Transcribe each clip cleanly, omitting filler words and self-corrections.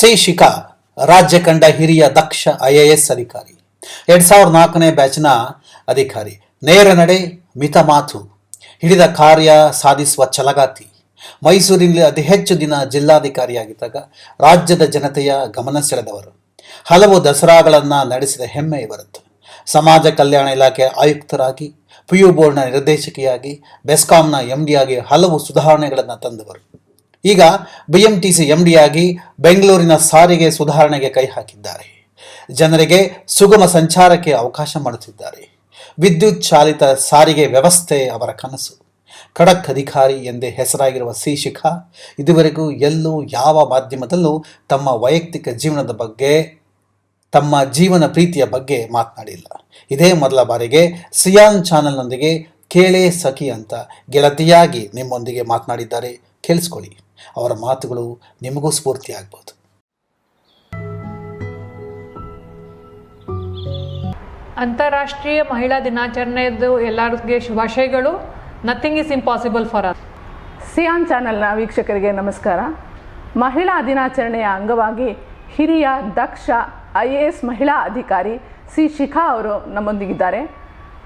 C ಶಿಖಾ ರಾಜ್ಯ ಕಂಡ ಹಿರಿಯ ದಕ್ಷ IAS ಅಧಿಕಾರಿ. 2004ನೇ ಬ್ಯಾಚ್ನ ಅಧಿಕಾರಿ. ನೇರ ನಡೆ, ಮಿತ ಮಾತು, ಹಿಡಿದ ಕಾರ್ಯ ಸಾಧಿಸುವ ಛಲಗಾತಿ. ಮೈಸೂರಿನಲ್ಲಿ ಅತಿ ಹೆಚ್ಚು ದಿನ ಜಿಲ್ಲಾಧಿಕಾರಿಯಾಗಿದ್ದಾಗ ರಾಜ್ಯದ ಜನತೆಯ ಗಮನ ಸೆಳೆದವರು. ಹಲವು ದಸರಾಗಳನ್ನು ನಡೆಸಿದ ಹೆಮ್ಮೆ ಇವರದ್ದು. ಸಮಾಜ ಕಲ್ಯಾಣ ಇಲಾಖೆ ಆಯುಕ್ತರಾಗಿ, PU ಬೋರ್ಡ್ನ ನಿರ್ದೇಶಕಿಯಾಗಿ, ಬೆಸ್ಕಾಂನ MD ಆಗಿ ಹಲವು ಸುಧಾರಣೆಗಳನ್ನು ತಂದವರು. ಈಗ BMTC MD ಆಗಿ ಬೆಂಗಳೂರಿನ ಸಾರಿಗೆ ಸುಧಾರಣೆಗೆ ಕೈ ಹಾಕಿದ್ದಾರೆ. ಜನರಿಗೆ ಸುಗಮ ಸಂಚಾರಕ್ಕೆ ಅವಕಾಶ ಮಾಡುತ್ತಿದ್ದಾರೆ. ವಿದ್ಯುತ್ ಚಾಲಿತ ಸಾರಿಗೆ ವ್ಯವಸ್ಥೆ ಅವರ ಕನಸು. ಖಡಕ್ ಅಧಿಕಾರಿ ಎಂದೇ ಹೆಸರಾಗಿರುವ ಸಿ ಶಿಖಾ ಇದುವರೆಗೂ ಎಲ್ಲೂ ಯಾವ ಮಾಧ್ಯಮದಲ್ಲೂ ತಮ್ಮ ವೈಯಕ್ತಿಕ ಜೀವನದ ಬಗ್ಗೆ, ತಮ್ಮ ಜೀವನ ಪ್ರೀತಿಯ ಬಗ್ಗೆ ಮಾತನಾಡಿಲ್ಲ. ಇದೇ ಮೊದಲ ಬಾರಿಗೆ ಸಿಯಾನ್ ಚಾನೆಲ್ನೊಂದಿಗೆ ಕೇಳೇ ಸಖಿ ಅಂತ ಗೆಳತಿಯಾಗಿ ನಿಮ್ಮೊಂದಿಗೆ ಮಾತನಾಡಿದ್ದಾರೆ. ಕೇಳಿಸ್ಕೊಳ್ಳಿ, ಅವರ ಮಾತುಗಳು ನಿಮಗೂ ಸ್ಫೂರ್ತಿಯಾಗಬಹುದು. ಅಂತಾರಾಷ್ಟ್ರೀಯ ಮಹಿಳಾ ದಿನಾಚರಣೆಯದ್ದು ಎಲ್ಲರಿಗೆ ಶುಭಾಶಯಗಳು. Nothing is impossible for us. Xi'an ಚಾನೆಲ್ನ ವೀಕ್ಷಕರಿಗೆ ನಮಸ್ಕಾರ. ಮಹಿಳಾ ದಿನಾಚರಣೆಯ ಅಂಗವಾಗಿ ಹಿರಿಯ ದಕ್ಷ IAS ಮಹಿಳಾ ಅಧಿಕಾರಿ ಸಿ ಶಿಖಾ ಅವರು ನಮ್ಮೊಂದಿಗಿದ್ದಾರೆ.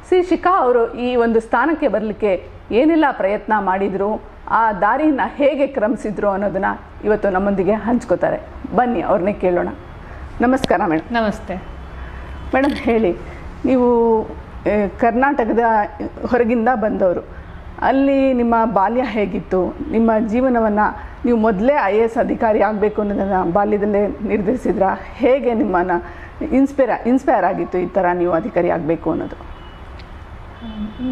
ಸಿ ಶಿಖಾ ಅವರು ಈ ಒಂದು ಸ್ಥಾನಕ್ಕೆ ಬರಲಿಕ್ಕೆ ಏನೆಲ್ಲ ಪ್ರಯತ್ನ ಮಾಡಿದರು, ಆ ದಾರಿನ ಹೇಗೆ ಕ್ರಮಿಸಿದ್ರು ಅನ್ನೋದನ್ನು ಇವತ್ತು ನಮ್ಮೊಂದಿಗೆ ಹಂಚ್ಕೋತಾರೆ. ಬನ್ನಿ ಅವ್ರನ್ನೇ ಕೇಳೋಣ. ನಮಸ್ಕಾರ ಮೇಡಮ್. ನಮಸ್ತೆ ಮೇಡಮ್, ಹೇಳಿ, ನೀವು ಕರ್ನಾಟಕದ ಹೊರಗಿಂದ ಬಂದವರು. ಅಲ್ಲಿ ನಿಮ್ಮ ಬಾಲ್ಯ ಹೇಗಿತ್ತು? ನಿಮ್ಮ ಜೀವನವನ್ನು ನೀವು ಮೊದಲೇ IAS ಅಧಿಕಾರಿ ಆಗಬೇಕು ಅನ್ನೋದನ್ನು ಬಾಲ್ಯದಲ್ಲೇ ನಿರ್ಧರಿಸಿದ್ರಾ? ಹೇಗೆ ನಿಮ್ಮನ್ನು ಇನ್ಸ್ಪೈರ್ ಆಗಿತ್ತು ಈ ಥರ ನೀವು ಅಧಿಕಾರಿ ಆಗಬೇಕು ಅನ್ನೋದು?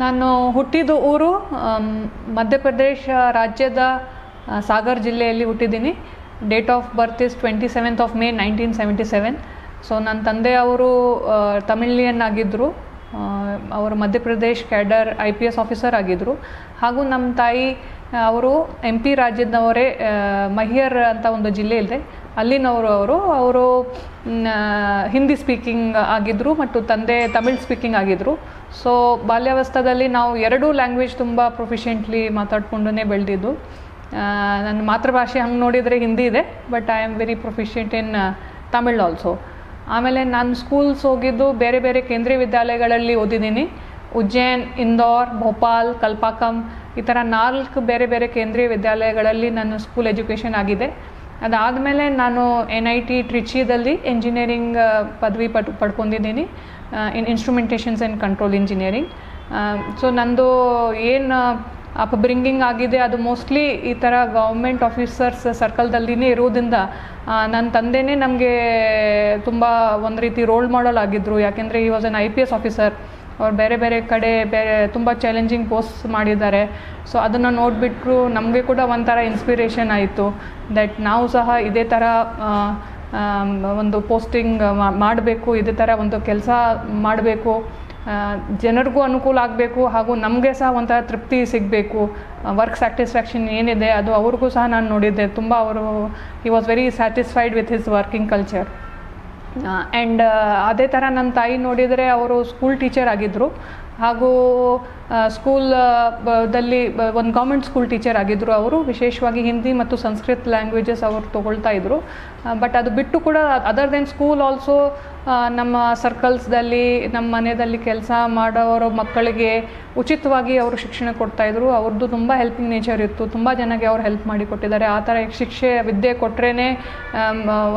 ನಾನು ಹುಟ್ಟಿದ ಊರು ಮಧ್ಯಪ್ರದೇಶ ರಾಜ್ಯದ ಸಾಗರ್ ಜಿಲ್ಲೆಯಲ್ಲಿ ಹುಟ್ಟಿದ್ದೀನಿ. Date of birth is 27th May 1977. So ನನ್ನ ತಂದೆಯವರು ತಮಿಳಿಯನ್ ಆಗಿದ್ದರು. ಅವರು ಮಧ್ಯಪ್ರದೇಶ್ ಕ್ಯಾಡರ್ IPS ಆಫೀಸರ್ ಆಗಿದ್ದರು. ಹಾಗೂ ನಮ್ಮ ತಾಯಿ ಅವರು MP ರಾಜ್ಯದವರೇ. ಮಹಿಯರ್ ಅಂತ ಒಂದು ಜಿಲ್ಲೆ ಇದೆ, ಅಲ್ಲಿನವರು. ಅವರು ಹಿಂದಿ ಸ್ಪೀಕಿಂಗ್ ಆಗಿದ್ದರು ಮತ್ತು ತಂದೆ ತಮಿಳ್ ಸ್ಪೀಕಿಂಗ್ ಆಗಿದ್ದರು. ಸೊ ಬಾಲ್ಯಾವಸ್ಥೆಯಲ್ಲಿ ನಾವು ಎರಡೂ ಲ್ಯಾಂಗ್ವೇಜ್ ತುಂಬ ಪ್ರೊಫಿಷಿಯೆಂಟ್ಲಿ ಮಾತಾಡ್ಕೊಂಡೇ ಬೆಳೆದಿದ್ದು. ನನ್ನ ಮಾತೃಭಾಷೆ ಹಂಗೆ ನೋಡಿದರೆ ಹಿಂದಿ ಇದೆ, but I am very proficient in Tamil also. ಆಮೇಲೆ ನಾನು ಸ್ಕೂಲ್ಸ್ ಹೋಗಿದ್ದು ಬೇರೆ ಬೇರೆ ಕೇಂದ್ರೀಯ ವಿದ್ಯಾಲಯಗಳಲ್ಲಿ ಓದಿದ್ದೀನಿ. ಉಜ್ಜೈನ್, ಇಂದೋರ್, ಭೋಪಾಲ್, ಕಲ್ಪಾಕಂ ಈ ಥರ 4 ಬೇರೆ ಬೇರೆ ಕೇಂದ್ರೀಯ ವಿದ್ಯಾಲಯಗಳಲ್ಲಿ ನನ್ನ ಸ್ಕೂಲ್ ಎಜುಕೇಷನ್ ಆಗಿದೆ. ಅದಾದಮೇಲೆ ನಾನು NIT ಟ್ರಿಚಿದಲ್ಲಿ ಇಂಜಿನಿಯರಿಂಗ್ ಪದವಿ ಪಡ್ಕೊಂಡಿದ್ದೀನಿ ಇನ್ ಇನ್ಸ್ಟ್ರುಮೆಂಟೇಷನ್ಸ್ ಆ್ಯಂಡ್ ಕಂಟ್ರೋಲ್ ಇಂಜಿನಿಯರಿಂಗ್. ಸೊ ನಂದು ಏನು ಅಪ್ಬ್ರಿಂಗಿಂಗ್ ಆಗಿದೆ ಅದು ಮೋಸ್ಟ್ಲಿ ಈ ಥರ ಗೌರ್ಮೆಂಟ್ ಆಫೀಸರ್ಸ್ ಸರ್ಕಲ್ದಲ್ಲಿನೇ ಇರೋದ್ರಿಂದ ನನ್ನ ತಂದೆಯೇ ನಮಗೆ ತುಂಬ ಒಂದು ರೀತಿ ರೋಲ್ ಮಾಡೆಲ್ ಆಗಿದ್ದರು. ಯಾಕೆಂದರೆ ಈ ವಾಸ್ ಎನ್ IPS ಆಫೀಸರ್. ಅವ್ರು ಬೇರೆ ಬೇರೆ ಕಡೆ ತುಂಬ ಚಾಲೆಂಜಿಂಗ್ ಪೋಸ್ಟ್ ಮಾಡಿದ್ದಾರೆ. ಸೊ ಅದನ್ನು ನೋಡಿಬಿಟ್ರು ನಮಗೆ ಕೂಡ ಒಂಥರ ಇನ್ಸ್ಪಿರೇಷನ್ ಆಯಿತು ದಟ್ ನಾವು ಸಹ ಇದೇ ಥರ ಒಂದು ಪೋಸ್ಟಿಂಗ್ ಮಾಡಬೇಕು, ಇದೇ ಥರ ಒಂದು ಕೆಲಸ ಮಾಡಬೇಕು, ಜನರಿಗೂ ಅನುಕೂಲ ಆಗಬೇಕು, ಹಾಗೂ ನಮಗೆ ಸಹ ಒಂಥರ ತೃಪ್ತಿ ಸಿಗಬೇಕು. ವರ್ಕ್ ಸ್ಯಾಟಿಸ್ಫ್ಯಾಕ್ಷನ್ ಏನಿದೆ ಅದು ಅವ್ರಿಗೂ ಸಹ ನಾನು ನೋಡಿದ್ದೆ. ತುಂಬ he was very satisfied with his working culture. And ಅದೇ ಥರ ನನ್ನ ತಾಯಿ ನೋಡಿದರೆ ಅವರು ಸ್ಕೂಲ್ ಟೀಚರ್ ಆಗಿದ್ದರು. ಹಾಗೂ ಸ್ಕೂಲ್ದಲ್ಲಿ ಒಂದು ಗೌರ್ಮೆಂಟ್ ಸ್ಕೂಲ್ ಟೀಚರ್ ಆಗಿದ್ದರು. ಅವರು ವಿಶೇಷವಾಗಿ ಹಿಂದಿ ಮತ್ತು ಸಂಸ್ಕೃತ್ ಲ್ಯಾಂಗ್ವೇಜಸ್ ಅವರು ತೊಗೊಳ್ತಾ ಇದ್ದರು. ಬಟ್ ಅದು ಬಿಟ್ಟು ಕೂಡ ಅದರ್ ದೆನ್ ಸ್ಕೂಲ್ ಆಲ್ಸೋ ನಮ್ಮ ಸರ್ಕಲ್ಸ್ದಲ್ಲಿ, ನಮ್ಮ ಮನೆಯಲ್ಲಿ ಕೆಲಸ ಮಾಡೋರ ಮಕ್ಕಳಿಗೆ ಉಚಿತವಾಗಿ ಅವರು ಶಿಕ್ಷಣ ಕೊಡ್ತಾಯಿದ್ರು. ಅವ್ರದ್ದು ತುಂಬ ಹೆಲ್ಪಿಂಗ್ ನೇಚರ್ ಇತ್ತು. ತುಂಬ ಜನಕ್ಕೆ ಅವ್ರು ಹೆಲ್ಪ್ ಮಾಡಿ ಕೊಟ್ಟಿದ್ದಾರೆ. ಆ ಥರ ವಿದ್ಯೆ ಕೊಟ್ಟರೆ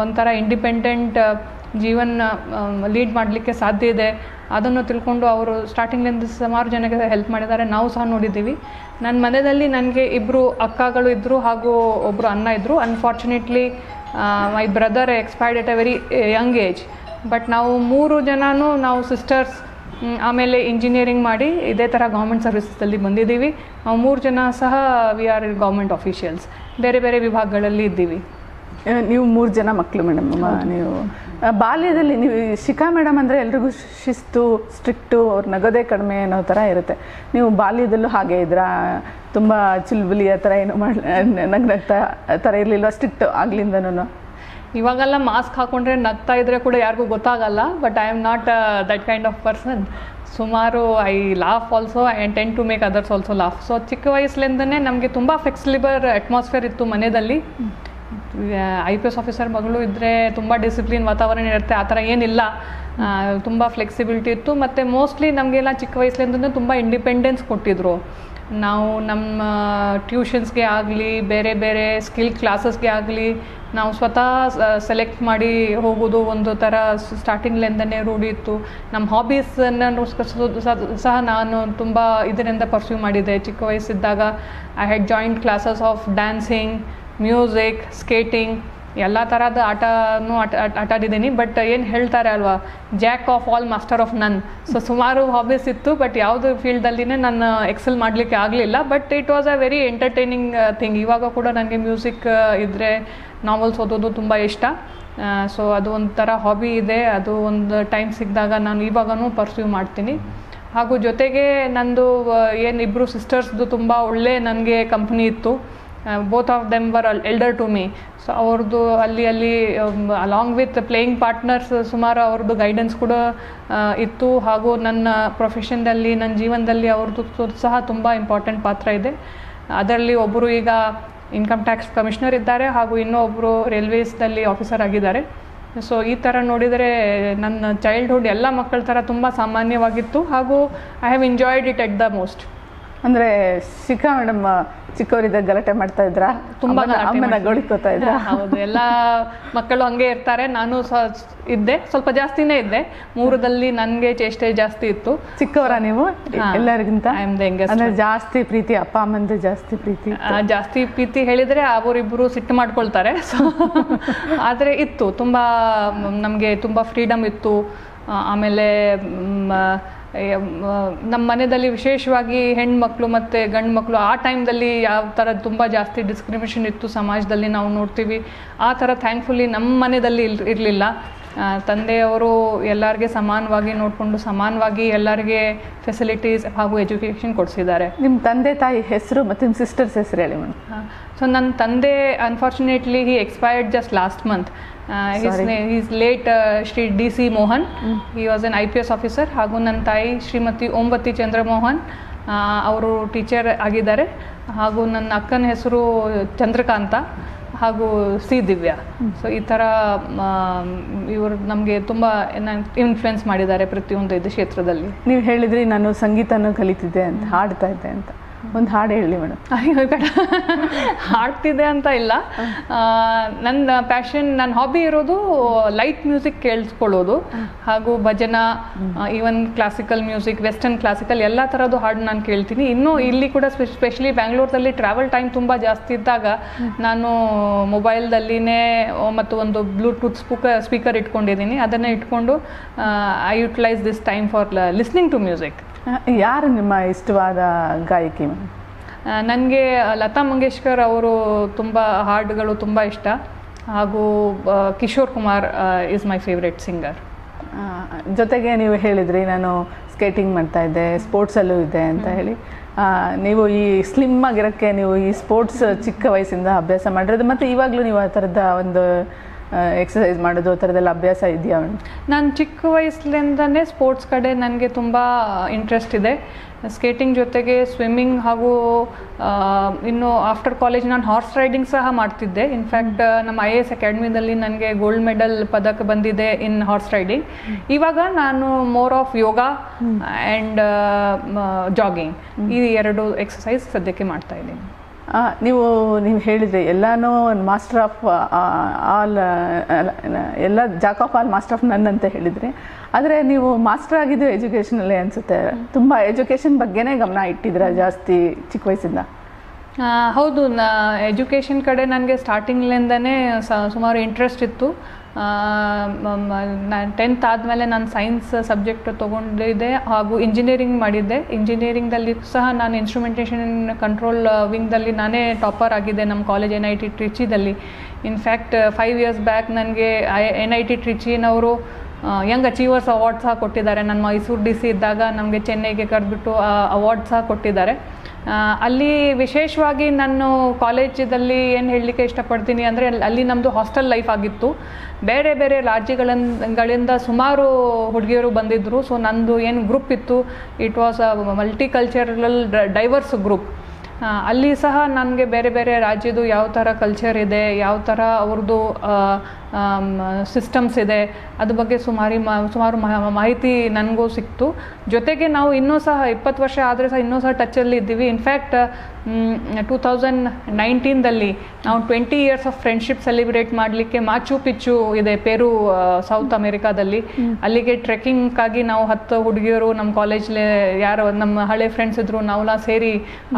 ಒಂಥರ ಇಂಡಿಪೆಂಡೆಂಟ್ ಜೀವನ ಲೀಡ್ ಮಾಡಲಿಕ್ಕೆ ಸಾಧ್ಯ ಇದೆ. ಅದನ್ನು ತಿಳ್ಕೊಂಡು ಅವರು ಸ್ಟಾರ್ಟಿಂಗ್ಲಿಂದ ಸುಮಾರು ಜನಕ್ಕೆ ಹೆಲ್ಪ್ ಮಾಡಿದ್ದಾರೆ. ನಾವು ಸಹ ನೋಡಿದ್ದೀವಿ. ನನ್ನ ಮನೆಯಲ್ಲಿ ನನಗೆ 2 ಅಕ್ಕಗಳು ಇದ್ದರು ಹಾಗೂ ಒಬ್ಬರು ಅಣ್ಣ ಇದ್ದರು. Unfortunately my brother expired at a very Young age. But ನಾವು 3 ಜನನೂ ನಾವು ಸಿಸ್ಟರ್ಸ್ ಆಮೇಲೆ ಇಂಜಿನಿಯರಿಂಗ್ ಮಾಡಿ ಇದೇ ಥರ ಗೌರ್ಮೆಂಟ್ ಸರ್ವಿಸಲ್ಲಿ ಬಂದಿದ್ದೀವಿ. ನಾವು 3 ಜನ ಸಹ ವಿ ಆರ್ ಗೌರ್ಮೆಂಟ್ ಆಫೀಷಿಯಲ್ಸ್. ಬೇರೆ ಬೇರೆ ವಿಭಾಗಗಳಲ್ಲಿ ಇದ್ದೀವಿ. ನೀವು 3 ಜನ ಮಕ್ಕಳು ಮೇಡಮ್. ನೀವು ಬಾಲ್ಯದಲ್ಲಿ ನೀವು ಶಿಖಾ ಮೇಡಮ್ ಅಂದರೆ ಎಲ್ರಿಗೂ ಶಿಸ್ತು, ಸ್ಟ್ರಿಕ್ಟು, ಅವ್ರು ನಗೋದೇ ಕಡಿಮೆ ಅನ್ನೋ ಥರ ಇರುತ್ತೆ. ನೀವು ಬಾಲ್ಯದಲ್ಲೂ ಹಾಗೆ ಇದ್ರಾ? ತುಂಬ ಚಿಲ್ಬುಲಿ ಆ ಥರ ಏನು ನಗ್ನಗ್ತಾ ಆ ಥರ ಇರಲಿಲ್ಲ? ಸ್ಟ್ರಿಕ್ಟು ಆಗ್ಲಿಂದನೂ? ಇವಾಗೆಲ್ಲ ಮಾಸ್ಕ್ ಹಾಕ್ಕೊಂಡ್ರೆ ನಗ್ತಾ ಇದ್ದರೆ ಕೂಡ ಯಾರಿಗೂ ಗೊತ್ತಾಗಲ್ಲ. But I am not that kind of person. ಸುಮಾರು I laugh also and tend to make others also laugh. So ಚಿಕ್ಕ ವಯಸ್ಸಿನಿಂದನೇ ನಮಗೆ ತುಂಬ ಫ್ಲೆಕ್ಸಿಬಲ್ ಅಟ್ಮಾಸ್ಫಿಯರ್ ಇತ್ತು ಮನೆಯಲ್ಲಿ. IPS ಆಫೀಸರ್ ಮಗಳು ಇದ್ದರೆ ತುಂಬ ಡಿಸಿಪ್ಲಿನ್ ವಾತಾವರಣ ಇರುತ್ತೆ, ಆ ಥರ ಏನಿಲ್ಲ. ತುಂಬ ಫ್ಲೆಕ್ಸಿಬಿಲಿಟಿ ಇತ್ತು. ಮತ್ತು ಮೋಸ್ಟ್ಲಿ ನಮಗೆಲ್ಲ ಚಿಕ್ಕ ವಯಸ್ಸಿನಿಂದಲೂ ತುಂಬ ಇಂಡಿಪೆಂಡೆನ್ಸ್ ಕೊಟ್ಟಿದ್ದರು. ನಾವು ನಮ್ಮ ಟ್ಯೂಷನ್ಸ್ಗೆ ಆಗಲಿ, ಬೇರೆ ಬೇರೆ ಸ್ಕಿಲ್ ಕ್ಲಾಸಸ್ಗೆ ಆಗಲಿ ನಾವು ಸ್ವತಃ ಸೆಲೆಕ್ಟ್ ಮಾಡಿ ಹೋಗೋದು ಒಂದು ಥರ ಸ್ಟಾರ್ಟಿಂಗ್ಲಿಂದನೇ ರೂಢಿ ಇತ್ತು. ನಮ್ಮ ಹಾಬೀಸನ್ನು ಸಹ ನಾನು ತುಂಬ ಇದರಿಂದ ಪರ್ಸ್ಯೂ ಮಾಡಿದ್ದೆ. ಚಿಕ್ಕ ವಯಸ್ಸಿದ್ದಾಗ I had joint classes of dancing, music, skating, ಎಲ್ಲ ಥರದ ಆಟನೂ ಆಟಾಡಿದ್ದೀನಿ. ಬಟ್ ಏನು ಹೇಳ್ತಾರೆ ಅಲ್ವಾ, jack of all master of none. So ಸುಮಾರು ಹಾಬೀಸ್ ಇತ್ತು, ಬಟ್ ಯಾವುದು ಫೀಲ್ಡಲ್ಲಿನೇ ನಾನು ಎಕ್ಸೆಲ್ ಮಾಡಲಿಕ್ಕೆ ಆಗಲಿಲ್ಲ. But it was a very entertaining thing. ಇವಾಗ ಕೂಡ ನನಗೆ ಮ್ಯೂಸಿಕ್ ಇದ್ದರೆ ನಾವೆಲ್ಸ್ ಓದೋದು ತುಂಬ ಇಷ್ಟ. ಸೊ ಅದು ಒಂಥರ ಹಾಬಿ ಇದೆ. ಅದು ಒಂದು ಟೈಮ್ ಸಿಕ್ಕಿದಾಗ ನಾನು ಇವಾಗನೂ ಪರ್ಸ್ಯೂ ಮಾಡ್ತೀನಿ. ಹಾಗೂ ಜೊತೆಗೆ ನಂದು ಏನು ಇಬ್ಬರು ಸಿಸ್ಟರ್ಸ್ದು ತುಂಬ ಒಳ್ಳೆ ನನಗೆ ಕಂಪ್ನಿ ಇತ್ತು. Both of them were elder to me. So ಅವ್ರದ್ದು ಅಲ್ಲಿ ಅಲಾಂಗ್ ವಿತ್ ಪ್ಲೇಯಿಂಗ್ ಪಾರ್ಟ್ನರ್ಸ್ ಸುಮಾರು ಅವ್ರದ್ದು ಗೈಡೆನ್ಸ್ ಕೂಡ ಇತ್ತು. ಹಾಗೂ ನನ್ನ ಪ್ರೊಫೆಷನ್ದಲ್ಲಿ, ನನ್ನ ಜೀವನದಲ್ಲಿ ಅವ್ರದ್ದು ಸಹ ತುಂಬ ಇಂಪಾರ್ಟೆಂಟ್ ಪಾತ್ರ ಇದೆ. ಅದರಲ್ಲಿ ಒಬ್ಬರು ಈಗ ಇನ್ಕಮ್ ಟ್ಯಾಕ್ಸ್ ಕಮಿಷನರ್ ಇದ್ದಾರೆ, ಹಾಗೂ ಇನ್ನೊಬ್ಬರು ರೈಲ್ವೇಸ್ನಲ್ಲಿ ಆಫೀಸರ್ ಆಗಿದ್ದಾರೆ. ಸೊ ಈ ಥರ ನೋಡಿದರೆ ನನ್ನ ಚೈಲ್ಡ್ಹುಡ್ ಎಲ್ಲ ಮಕ್ಕಳ ಥರ ತುಂಬ ಸಾಮಾನ್ಯವಾಗಿತ್ತು. ಹಾಗೂ I have enjoyed it at the most. ಅಂದರೆ ಶಿಖಾ ಮೇಡಮ್ ಚಿಕ್ಕವರಿದ್ದಾಗ ಗಲಾಟೆ ಮಾಡ್ತಾ ಇದ್ರಾ? ತುಂಬ ಅಮ್ಮನ ಗೋಳಿಕೋತಾ ಇದ್ರಾ? ಹೌದು, ಎಲ್ಲ ಮಕ್ಕಳು ಹಂಗೆ ಇರ್ತಾರೆ. ನಾನು ಇದ್ದೆ, ಸ್ವಲ್ಪ ಜಾಸ್ತಿನೇ ಇದ್ದೆ. ಮೂರದಲ್ಲಿ ನನಗೆ ಚೇಷ್ಟೆ ಜಾಸ್ತಿ ಇತ್ತು. ಚಿಕ್ಕವರ ನೀವು ಎಲ್ಲರಿಗಿಂತ? I am the youngest. ಅಂದರೆ ಜಾಸ್ತಿ ಪ್ರೀತಿ, ಅಪ್ಪ ಅಮ್ಮಂದು ಜಾಸ್ತಿ ಪ್ರೀತಿ? ಜಾಸ್ತಿ ಪ್ರೀತಿ ಹೇಳಿದರೆ ಅವರಿಬ್ಬರು ಸಿಟ್ಟು ಮಾಡ್ಕೊಳ್ತಾರೆ. ಸೊ ಆದರೆ ಇತ್ತು, ತುಂಬ ನಮಗೆ ತುಂಬ ಫ್ರೀಡಮ್ ಇತ್ತು. ಆಮೇಲೆ ನಮ್ಮ ಮನೆಯಲ್ಲಿ ವಿಶೇಷವಾಗಿ ಹೆಣ್ಮಕ್ಳು ಮತ್ತು ಗಂಡು ಮಕ್ಕಳು ಆ ಟೈಮ್ದಲ್ಲಿ ಯಾವ ಥರ ತುಂಬ ಜಾಸ್ತಿ ಡಿಸ್ಕ್ರಿಮಿನೇಷನ್ ಇತ್ತು ಸಮಾಜದಲ್ಲಿ ನಾವು ನೋಡ್ತೀವಿ. ಆ ಥರ ಥ್ಯಾಂಕ್ಫುಲಿ ನಮ್ಮ ಮನೆಯಲ್ಲಿ ಇರಲಿಲ್ಲ. ತಂದೆಯವರು ಎಲ್ಲರಿಗೆ ಸಮಾನವಾಗಿ ನೋಡಿಕೊಂಡು ಸಮಾನವಾಗಿ ಎಲ್ಲರಿಗೆ ಫೆಸಿಲಿಟೀಸ್ ಹಾಗೂ ಎಜುಕೇಷನ್ ಕೊಡಿಸಿದ್ದಾರೆ. ನಿಮ್ಮ ತಂದೆ ತಾಯಿ ಹೆಸರು ಮತ್ತು ನಿಮ್ಮ ಸಿಸ್ಟರ್ಸ್ ಹೆಸರು ಹೇಳಿ ಮೇಡಮ್. ಸೊ ನನ್ನ ತಂದೆ unfortunately he expired just last month. Is late Shri DC Mohan. He was an IPS officer. ಹಾಗೂ ನನ್ನ ತಾಯಿ ಶ್ರೀಮತಿ ಓಂಬತ್ತಿ ಚಂದ್ರಮೋಹನ್, ಅವರು ಟೀಚರ್ ಆಗಿದ್ದಾರೆ. ಹಾಗೂ ನನ್ನ ಅಕ್ಕನ ಹೆಸರು ಚಂದ್ರಕಾಂತ ಹಾಗೂ C ದಿವ್ಯಾ. ಸೊ ಈ ಥರ ಇವರು ನಮಗೆ ತುಂಬ ಇನ್ಫ್ಲುಯೆನ್ಸ್ ಮಾಡಿದ್ದಾರೆ ಪ್ರತಿಯೊಂದು ಇದು ಕ್ಷೇತ್ರದಲ್ಲಿ. ನೀವು ಹೇಳಿದ್ರಿ ನಾನು ಸಂಗೀತನೂ ಕಲಿತಿದ್ದೆ ಅಂತ, ಹಾಡ್ತಾ ಇದ್ದೆ ಅಂತ. ಒಂದು ಹಾಡು ಹೇಳಿ ಮೇಡಮ್. ಹಾಡ್ತಿದ್ದೆ ಅಂತ ಇಲ್ಲ. ನನ್ನ ಪ್ಯಾಷನ್, ನನ್ನ ಹಾಬಿ ಇರೋದು ಲೈಟ್ ಮ್ಯೂಸಿಕ್ ಕೇಳಿಸ್ಕೊಳ್ಳೋದು, ಹಾಗೂ ಭಜನಾ, even classical music, western classical ಎಲ್ಲ ಥರದ್ದು ಹಾಡು ನಾನು ಕೇಳ್ತೀನಿ. ಇನ್ನೂ ಇಲ್ಲಿ ಕೂಡ ಸ್ಪೆಷಲಿ ಬ್ಯಾಂಗ್ಳೂರಲ್ಲಿ ಟ್ರಾವೆಲ್ ಟೈಮ್ ತುಂಬ ಜಾಸ್ತಿ ಇದ್ದಾಗ ನಾನು ಮೊಬೈಲ್ದಲ್ಲಿನೇ ಮತ್ತು ಒಂದು ಬ್ಲೂಟೂತ್ ಸ್ಪೀಕರ್ ಇಟ್ಕೊಂಡಿದ್ದೀನಿ. ಅದನ್ನು ಇಟ್ಕೊಂಡು I utilise this time for listening to music. ಯಾರು ನಿಮ್ಮ ಇಷ್ಟವಾದ ಗಾಯಕಿ? ನನಗೆ ಲತಾ ಮಂಗೇಶ್ಕರ್ ಅವರು ತುಂಬ ಹಾಡುಗಳು ತುಂಬ ಇಷ್ಟ. ಹಾಗೂ Kishore Kumar is my favourite singer. ಜೊತೆಗೆ ನೀವು ಹೇಳಿದ್ರಿ ನಾನು ಸ್ಕೇಟಿಂಗ್ ಮಾಡ್ತಾ ಇದ್ದೆ, ಸ್ಪೋರ್ಟ್ಸಲ್ಲೂ ಇದೆ ಅಂತ ಹೇಳಿ. ನೀವು ಈ ಸ್ಲಿಮ್ ಆಗಿರೋಕ್ಕೆ ನೀವು ಈ ಸ್ಪೋರ್ಟ್ಸ್ ಚಿಕ್ಕ ವಯಸ್ಸಿಂದ ಅಭ್ಯಾಸ ಮಾಡಿರೋದು, ಮತ್ತು ಇವಾಗಲೂ ನೀವು ಆ ಥರದ ಒಂದು ಎಕ್ಸಸೈಸ್ ಮಾಡೋದು ಆ ಥರದ್ದೆಲ್ಲ ಅಭ್ಯಾಸ ಇದೆಯಾ? ನಾನು ಚಿಕ್ಕ ವಯಸ್ಸಿನಿಂದನೇ ಸ್ಪೋರ್ಟ್ಸ್ ಕಡೆ ನನಗೆ ತುಂಬ ಇಂಟ್ರೆಸ್ಟ್ ಇದೆ. ಸ್ಕೇಟಿಂಗ್ ಜೊತೆಗೆ ಸ್ವಿಮ್ಮಿಂಗ್, ಹಾಗೂ ಇನ್ನು ಆಫ್ಟರ್ ಕಾಲೇಜ್ ನಾನು ಹಾರ್ಸ್ ರೈಡಿಂಗ್ ಸಹ ಮಾಡ್ತಿದ್ದೆ. ಇನ್ಫ್ಯಾಕ್ಟ್ ನಮ್ಮ IAS ಅಕಾಡೆಮಿನಲ್ಲಿ ನನಗೆ ಗೋಲ್ಡ್ ಮೆಡಲ್ ಪದಕ ಬಂದಿದೆ ಇನ್ ಹಾರ್ಸ್ ರೈಡಿಂಗ್. ಇವಾಗ ನಾನು more of yoga and jogging, ಈ ಎರಡು ಎಕ್ಸಸೈಸ್ ಸದ್ಯಕ್ಕೆ ಮಾಡ್ತಾ ಇದ್ದೀನಿ. ನೀವು ಹೇಳಿದ್ರಿ ಎಲ್ಲನೂ ಮಾಸ್ಟರ್ ಆಫ್ ಆಲ್, ಎಲ್ಲ Jack of all master of ನನ್ ಅಂತ ಹೇಳಿದ್ರಿ. ಆದರೆ ನೀವು ಮಾಸ್ಟರ್ ಆಗಿದ್ದು ಎಜುಕೇಷನಲ್ಲೇ ಅನಿಸುತ್ತೆ. ತುಂಬ ಎಜುಕೇಷನ್ ಬಗ್ಗೆನೇ ಗಮನ ಇಟ್ಟಿದ್ದೀರಾ ಜಾಸ್ತಿ ಚಿಕ್ಕ ವಯಸ್ಸಿಂದ? ಹೌದು, ಎಜುಕೇಷನ್ ಕಡೆ ನನಗೆ ಸ್ಟಾರ್ಟಿಂಗ್ಲಿಂದನೇ ಸುಮಾರು ಇಂಟ್ರೆಸ್ಟ್ ಇತ್ತು. ನಾನು 10th ಆದಮೇಲೆ ನಾನು ಸೈನ್ಸ್ ಸಬ್ಜೆಕ್ಟ್ ತೊಗೊಂಡಿದ್ದೆ, ಹಾಗೂ ಇಂಜಿನಿಯರಿಂಗ್ ಮಾಡಿದ್ದೆ. ಇಂಜಿನಿಯರಿಂಗ್ದಲ್ಲಿ ಸಹ ನಾನು ಇನ್ಸ್ಟ್ರುಮೆಂಟೇಷನ್ ಕಂಟ್ರೋಲ್ ವಿಂಗ್ದಲ್ಲಿ ನಾನೇ ಟಾಪರ್ ಆಗಿದ್ದೆ ನಮ್ಮ ಕಾಲೇಜ್ NIT ಟ್ರಿಚಿದಲ್ಲಿ. ಇನ್ಫ್ಯಾಕ್ಟ್ 5 years ಬ್ಯಾಕ್ ನನಗೆ NIT ಟ್ರಿಚಿನವರು ಯಂಗ್ ಅಚೀವರ್ಸ್ ಅವಾರ್ಡ್ ಸಹ ಕೊಟ್ಟಿದ್ದಾರೆ. ನಾನು ಮೈಸೂರು DC ಇದ್ದಾಗ ನಮಗೆ ಚೆನ್ನೈಗೆ ಕರೆದ್ಬಿಟ್ಟು ಅವಾರ್ಡ್ ಸಹ ಕೊಟ್ಟಿದ್ದಾರೆ. ಅಲ್ಲಿ ವಿಶೇಷವಾಗಿ ನಾನು ಕಾಲೇಜಲ್ಲಿ ಏನು ಹೇಳಲಿಕ್ಕೆ ಇಷ್ಟಪಡ್ತೀನಿ ಅಂದರೆ, ಅಲ್ಲಿ ನಮ್ಮದು ಹಾಸ್ಟೆಲ್ ಲೈಫ್ ಆಗಿತ್ತು. ಬೇರೆ ಬೇರೆ ರಾಜ್ಯಗಳಿಂದ ಸುಮಾರು ಹುಡುಗಿಯರು ಬಂದಿದ್ದರು. ಸೊ ನಂದು ಏನು ಗ್ರೂಪ್ ಇತ್ತು, it was a multicultural diverse group. ಅಲ್ಲಿ ಸಹ ನನಗೆ ಬೇರೆ ಬೇರೆ ರಾಜ್ಯದ್ದು ಯಾವ ಥರ ಕಲ್ಚರ್ ಇದೆ, ಯಾವ ಥರ ಅವ್ರದ್ದು ಸಿಸ್ಟಮ್ಸ್ ಇದೆ, ಅದ್ರ ಬಗ್ಗೆ ಸುಮಾರು ಮಾಹಿತಿ ನನಗೂ ಸಿಕ್ತು. ಜೊತೆಗೆ ನಾವು ಇನ್ನೂ ಸಹ 20 ವರ್ಷ ಆದರೆ ಸಹ ಇನ್ನೂ ಸಹ ಟಚ್ಚಲ್ಲಿ ಇದ್ದೀವಿ. ಇನ್ಫ್ಯಾಕ್ಟ್ 2019ದಲ್ಲಿ ನಾವು 20 ಇಯರ್ಸ್ ಆಫ್ ಫ್ರೆಂಡ್ಶಿಪ್ ಸೆಲಿಬ್ರೇಟ್ ಮಾಡಲಿಕ್ಕೆ ಮಾಚು ಪಿಚ್ಚು ಇದೆ ಪೆರು, ಸೌತ್ ಅಮೆರಿಕಾದಲ್ಲಿ. ಅಲ್ಲಿಗೆ ಟ್ರೆಕ್ಕಿಂಗ್ಗಾಗಿ ನಾವು 10 ಹುಡುಗಿಯರು ನಮ್ಮ ಕಾಲೇಜ್ಲೆ ಯಾರು ನಮ್ಮ ಹಳೆ ಫ್ರೆಂಡ್ಸ್ ಇದ್ರು ನಾವೆಲ್ಲ ಸೇರಿ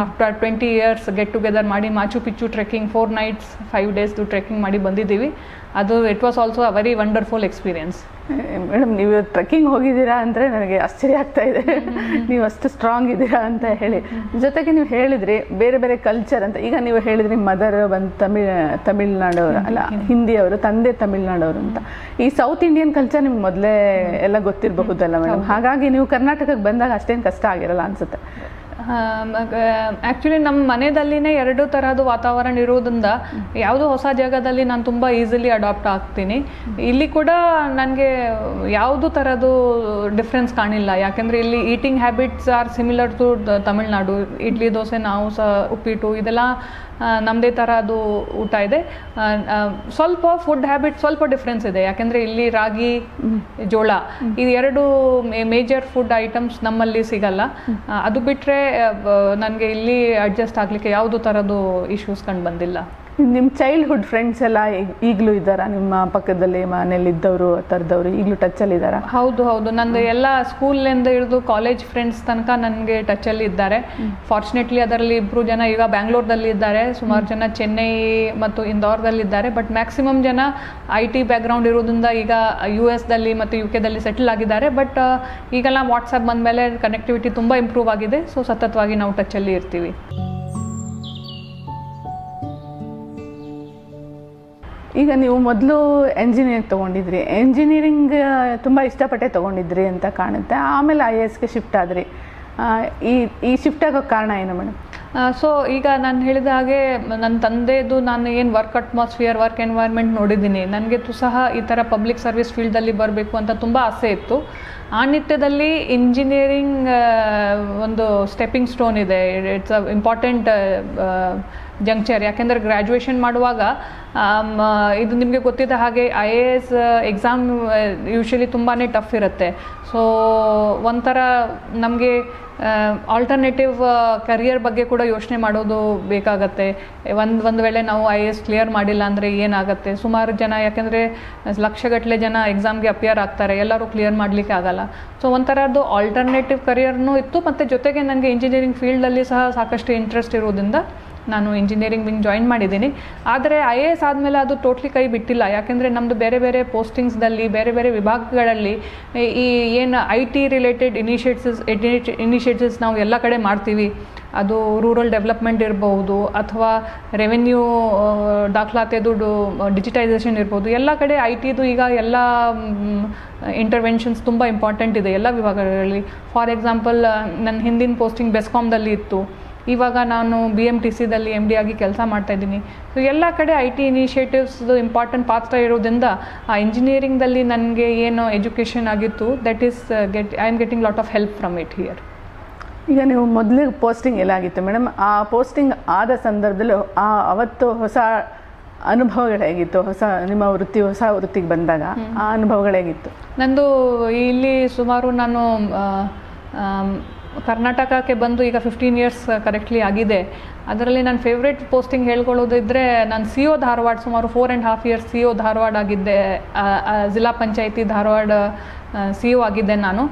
ಆಫ್ಟರ್ 20 ಇಯರ್ಸ್ ಗೆಟ್ ಟುಗೆದರ್ ಮಾಡಿ ಮಾಚು ಪಿಚ್ಚು ಟ್ರೆಕ್ಕಿಂಗ್ 4 nights 5 daysದು ಟ್ರೆಕ್ಕಿಂಗ್ ಮಾಡಿ ಬಂದಿದ್ದೀವಿ. ಅದು it was also a very wonderful experience. Madam, ನೀವು ಟ್ರೆಕ್ಕಿಂಗ್ ಹೋಗಿದ್ದೀರಾ ಅಂದರೆ ನನಗೆ ಆಶ್ಚರ್ಯ ಆಗ್ತಾ ಇದೆ. ನೀವು ಅಷ್ಟು ಸ್ಟ್ರಾಂಗ್ ಇದ್ದೀರಾ ಅಂತ ಹೇಳಿ. ಜೊತೆಗೆ ನೀವು ಹೇಳಿದ್ರಿ ಬೇರೆ ಬೇರೆ ಕಲ್ಚರ್ ಅಂತ. ಈಗ ನೀವು ಹೇಳಿದ್ರಿ ಮದರ್ ಬಂದು ತಮಿಳ್ನಾಡವರು ಅಲ್ಲ, ಹಿಂದಿಯವರು, ತಂದೆ ತಮಿಳ್ನಾಡವರು ಅಂತ. ಈ ಸೌತ್ ಇಂಡಿಯನ್ ಕಲ್ಚರ್ ನಿಮ್ಗೆ ಮೊದಲೇ ಎಲ್ಲ ಗೊತ್ತಿರಬಹುದಲ್ಲ ಮೇಡಮ್. ಹಾಗಾಗಿ ನೀವು ಕರ್ನಾಟಕಕ್ಕೆ ಬಂದಾಗ ಅಷ್ಟೇನು ಕಷ್ಟ ಆಗಿರಲ್ಲ ಅನಿಸುತ್ತೆ. ಆ್ಯಕ್ಚುಲಿ ನಮ್ಮ ಮನೆಯಲ್ಲಿನೇ 2 ತರಹದ ವಾತಾವರಣ ಇರೋದ್ರಿಂದ ಯಾವುದೋ ಹೊಸ ಜಾಗದಲ್ಲಿ ನಾನು ತುಂಬ ಈಸಿಲಿ ಅಡಾಪ್ಟ್ ಆಗ್ತೀನಿ. ಇಲ್ಲಿ ಕೂಡ ನನಗೆ ಯಾವುದು ಥರದ್ದು ಡಿಫ್ರೆನ್ಸ್ ಕಾಣಿಲ್ಲ. ಯಾಕೆಂದರೆ ಇಲ್ಲಿ eating habits are similar to Tamil Nadu. Idli dosa, ನಾವು ಸಹ ಉಪ್ಪಿಟ್ಟು, ಇದೆಲ್ಲ ನಮ್ಮದೇ ಥರ ಅದು ಊಟ ಇದೆ. ಸ್ವಲ್ಪ ಫುಡ್ ಹ್ಯಾಬಿಟ್ ಸ್ವಲ್ಪ ಡಿಫ್ರೆನ್ಸ್ ಇದೆ. ಯಾಕೆಂದರೆ ಇಲ್ಲಿ ರಾಗಿ, ಜೋಳ ಇದು 2 ಮೇಜರ್ ಫುಡ್ ಐಟಮ್ಸ್ ನಮ್ಮಲ್ಲಿ ಸಿಗಲ್ಲ. ಅದು ಬಿಟ್ಟರೆ ನನಗೆ ಇಲ್ಲಿ ಅಡ್ಜಸ್ಟ್ ಆಗಲಿಕ್ಕೆ ಯಾವುದೂ ಥರದ್ದು ಇಶ್ಯೂಸ್ ಕಂಡು ಬಂದಿಲ್ಲ. ನಿಮ್ಮ ಚೈಲ್ಡ್ಹುಡ್ ಫ್ರೆಂಡ್ಸ್ ಎಲ್ಲ ಈಗಲೂ ಇದ್ದಾರಾ ನಿಮ್ಮ ಪಕ್ಕದಲ್ಲಿ, ಮನೇಲಿ ಇದ್ದವರು ಥರದವರು ಈಗಲೂ ಟಚ್ಚಲ್ಲಿ ಇದ್ದಾರಾ? ಹೌದು, ನಂದು ಎಲ್ಲ ಸ್ಕೂಲಿಂದ ಹಿಡಿದು ಕಾಲೇಜ್ ಫ್ರೆಂಡ್ಸ್ ತನಕ ನನಗೆ ಟಚ್ಚಲ್ಲಿ ಇದ್ದಾರೆ. ಫಾರ್ಚುನೇಟ್ಲಿ ಅದರಲ್ಲಿ 2 ಜನ ಈಗ ಬ್ಯಾಂಗ್ಳೂರ್ದಲ್ಲಿ ಇದ್ದಾರೆ, ಸುಮಾರು ಜನ ಚೆನ್ನೈ ಮತ್ತು ಇಂದೋರ್ದಲ್ಲಿದ್ದಾರೆ. ಬಟ್ ಮ್ಯಾಕ್ಸಿಮಮ್ ಜನ IT ಬ್ಯಾಕ್ಗ್ರೌಂಡ್ ಇರೋದ್ರಿಂದ ಈಗ US ದಲ್ಲಿ ಮತ್ತು UK ದಲ್ಲಿ ಸೆಟಲ್ ಆಗಿದ್ದಾರೆ. ಬಟ್ ಈಗೆಲ್ಲ ವಾಟ್ಸಪ್ ಬಂದಮೇಲೆ ಕನೆಕ್ಟಿವಿಟಿ ತುಂಬ ಇಂಪ್ರೂವ್ ಆಗಿದೆ. ಸೊ ಸತತವಾಗಿ ನಾವು ಟಚ್ಚಲ್ಲಿ ಇರ್ತೀವಿ. ಈಗ ನೀವು ಮೊದಲು ಎಂಜಿನಿಯರಿಂಗ್ ತೊಗೊಂಡಿದ್ರಿ, ಎಂಜಿನಿಯರಿಂಗ್ ತುಂಬ ಇಷ್ಟಪಟ್ಟೆ ತೊಗೊಂಡಿದ್ರಿ ಅಂತ ಕಾಣುತ್ತೆ. ಆಮೇಲೆ IASಗೆ ಶಿಫ್ಟ್ ಆದ್ರಿ. ಈ ಶಿಫ್ಟ್ ಆಗೋಕ್ಕೆ ಕಾರಣ ಏನು ಮೇಡಮ್? ಸೊ ಈಗ ನಾನು ಹೇಳಿದ ಹಾಗೆ ನನ್ನ ತಂದೆದು ನಾನು ಏನು ವರ್ಕ್ ಅಟ್ಮಾಸ್ಫಿಯರ್, ವರ್ಕ್ ಎನ್ವೈರ್ಮೆಂಟ್ ನೋಡಿದ್ದೀನಿ. ನನಗೆ ಸಹ ಈ ಥರ ಪಬ್ಲಿಕ್ ಸರ್ವಿಸ್ ಫೀಲ್ಡಲ್ಲಿ ಬರಬೇಕು ಅಂತ ತುಂಬ ಆಸೆ ಇತ್ತು. ಆ ನಿಟ್ಟಿನಲ್ಲಿ ಇಂಜಿನಿಯರಿಂಗ್ ಒಂದು ಸ್ಟೆಪ್ಪಿಂಗ್ ಸ್ಟೋನ್ ಇದೆ. It's a important ಜಂಕ್ಷರ್. ಯಾಕೆಂದರೆ ಗ್ರ್ಯಾಜುಯೇಷನ್ ಮಾಡುವಾಗ ಇದು ನಿಮಗೆ ಗೊತ್ತಿದ್ದ ಹಾಗೆ IAS ಎಕ್ಸಾಮ್ ಯೂಶ್ವಲಿ ತುಂಬಾ ಟಫ್ ಇರುತ್ತೆ. ಸೊ ಒಂಥರ ನಮಗೆ ಆಲ್ಟರ್ನೇಟಿವ್ ಕರಿಯರ್ ಬಗ್ಗೆ ಕೂಡ ಯೋಚನೆ ಮಾಡೋದು ಬೇಕಾಗತ್ತೆ. ಒಂದು ವೇಳೆ ನಾವು IAS ಕ್ಲಿಯರ್ ಮಾಡಿಲ್ಲ ಅಂದರೆ ಏನಾಗುತ್ತೆ? ಸುಮಾರು ಜನ, ಯಾಕೆಂದರೆ ಲಕ್ಷಗಟ್ಟಲೆ ಜನ ಎಕ್ಸಾಮ್ಗೆ ಅಪಿಯರ್ ಆಗ್ತಾರೆ, ಎಲ್ಲರೂ ಕ್ಲಿಯರ್ ಮಾಡಲಿಕ್ಕೆ ಆಗಲ್ಲ. ಸೊ ಒಂಥರದ್ದು ಆಲ್ಟರ್ನೇಟಿವ್ ಕರಿಯರ್ನೂ ಇತ್ತು. ಮತ್ತು ಜೊತೆಗೆ ನನಗೆ ಇಂಜಿನಿಯರಿಂಗ್ ಫೀಲ್ಡಲ್ಲಿ ಸಹ ಸಾಕಷ್ಟು ಇಂಟ್ರೆಸ್ಟ್ ಇರೋದ್ರಿಂದ ನಾನು ಇಂಜಿನಿಯರಿಂಗ್ ವಿಂಗ್ ಜಾಯಿನ್ ಮಾಡಿದ್ದೀನಿ. ಆದರೆ IAS ಆದಮೇಲೆ ಅದು ಟೋಟ್ಲಿ ಕೈ ಬಿಟ್ಟಿಲ್ಲ. ಯಾಕೆಂದರೆ ನಮ್ಮದು ಬೇರೆ ಬೇರೆ ಪೋಸ್ಟಿಂಗ್ಸ್ದಲ್ಲಿ, ಬೇರೆ ಬೇರೆ ವಿಭಾಗಗಳಲ್ಲಿ ಈ ಏನು IT ರಿಲೇಟೆಡ್ ಇನಿಷಿಯೇಟಿವ್ಸ್ ನಾವು ಎಲ್ಲ ಕಡೆ ಮಾಡ್ತೀವಿ. ಅದು ರೂರಲ್ ಡೆವಲಪ್ಮೆಂಟ್ ಇರ್ಬೋದು, ಅಥವಾ ರೆವೆನ್ಯೂ ದಾಖಲಾತಿದು ಡಿಜಿಟೈಸೇಷನ್ ಇರ್ಬೋದು. ಎಲ್ಲ ಕಡೆ ITದು ಈಗ ಎಲ್ಲ ಇಂಟರ್ವೆನ್ಷನ್ಸ್ ತುಂಬ ಇಂಪಾರ್ಟೆಂಟ್ ಇದೆ ಎಲ್ಲ ವಿಭಾಗಗಳಲ್ಲಿ. ಫಾರ್ ಎಕ್ಸಾಂಪಲ್, ನನ್ನ ಹಿಂದಿನ ಪೋಸ್ಟಿಂಗ್ ಬೆಸ್ಕಾಮ್ದಲ್ಲಿ ಇತ್ತು. ಇವಾಗ ನಾನು BMTCದಲ್ಲಿ MD ಆಗಿ ಕೆಲಸ ಮಾಡ್ತಾಯಿದ್ದೀನಿ. ಸೊ ಎಲ್ಲ ಕಡೆ IT ಇನಿಷಿಯೇಟಿವ್ಸ್ದು ಇಂಪಾರ್ಟೆಂಟ್ ಪಾತ್ರ ಇರೋದ್ರಿಂದ ಆ ಇಂಜಿನಿಯರಿಂಗ್ದಲ್ಲಿ ನನಗೆ ಏನು ಎಜುಕೇಷನ್ ಆಗಿತ್ತು, that is I am getting lot of help from it here. ಈಗ ನೀವು ಮೊದಲು ಪೋಸ್ಟಿಂಗ್ ಎಲ್ಲಾಗಿತ್ತು ಮೇಡಮ್? ಆ ಪೋಸ್ಟಿಂಗ್ ಆದ ಸಂದರ್ಭದಲ್ಲಿ ಅವತ್ತು ಹೊಸ ಅನುಭವಗಳು ಹೇಗಿತ್ತು? ನಿಮ್ಮ ಹೊಸ ವೃತ್ತಿಗೆ ಬಂದಾಗ ಆ ಅನುಭವಗಳು ಹೇಗಿತ್ತು? ನಂದು ಇಲ್ಲಿ ಸುಮಾರು ನಾನು ಕರ್ನಾಟಕಕ್ಕೆ ಬಂದು ಈಗ 15 ಇಯರ್ಸ್ ಕರೆಕ್ಟ್ಲಿ ಆಗಿದೆ. ಅದರಲ್ಲಿ ನನ್ನ ಫೇವ್ರೇಟ್ ಪೋಸ್ಟಿಂಗ್ ಹೇಳ್ಕೊಳ್ಳೋದಿದ್ದರೆ, ನಾನು CO ಧಾರವಾಡ ಸುಮಾರು 4.5 ಇಯರ್ಸ್ CO ಧಾರವಾಡ ಆಗಿದ್ದೆ. ಜಿಲ್ಲಾ ಪಂಚಾಯಿತಿ ಧಾರವಾಡ CO ಆಗಿದ್ದೆ ನಾನು.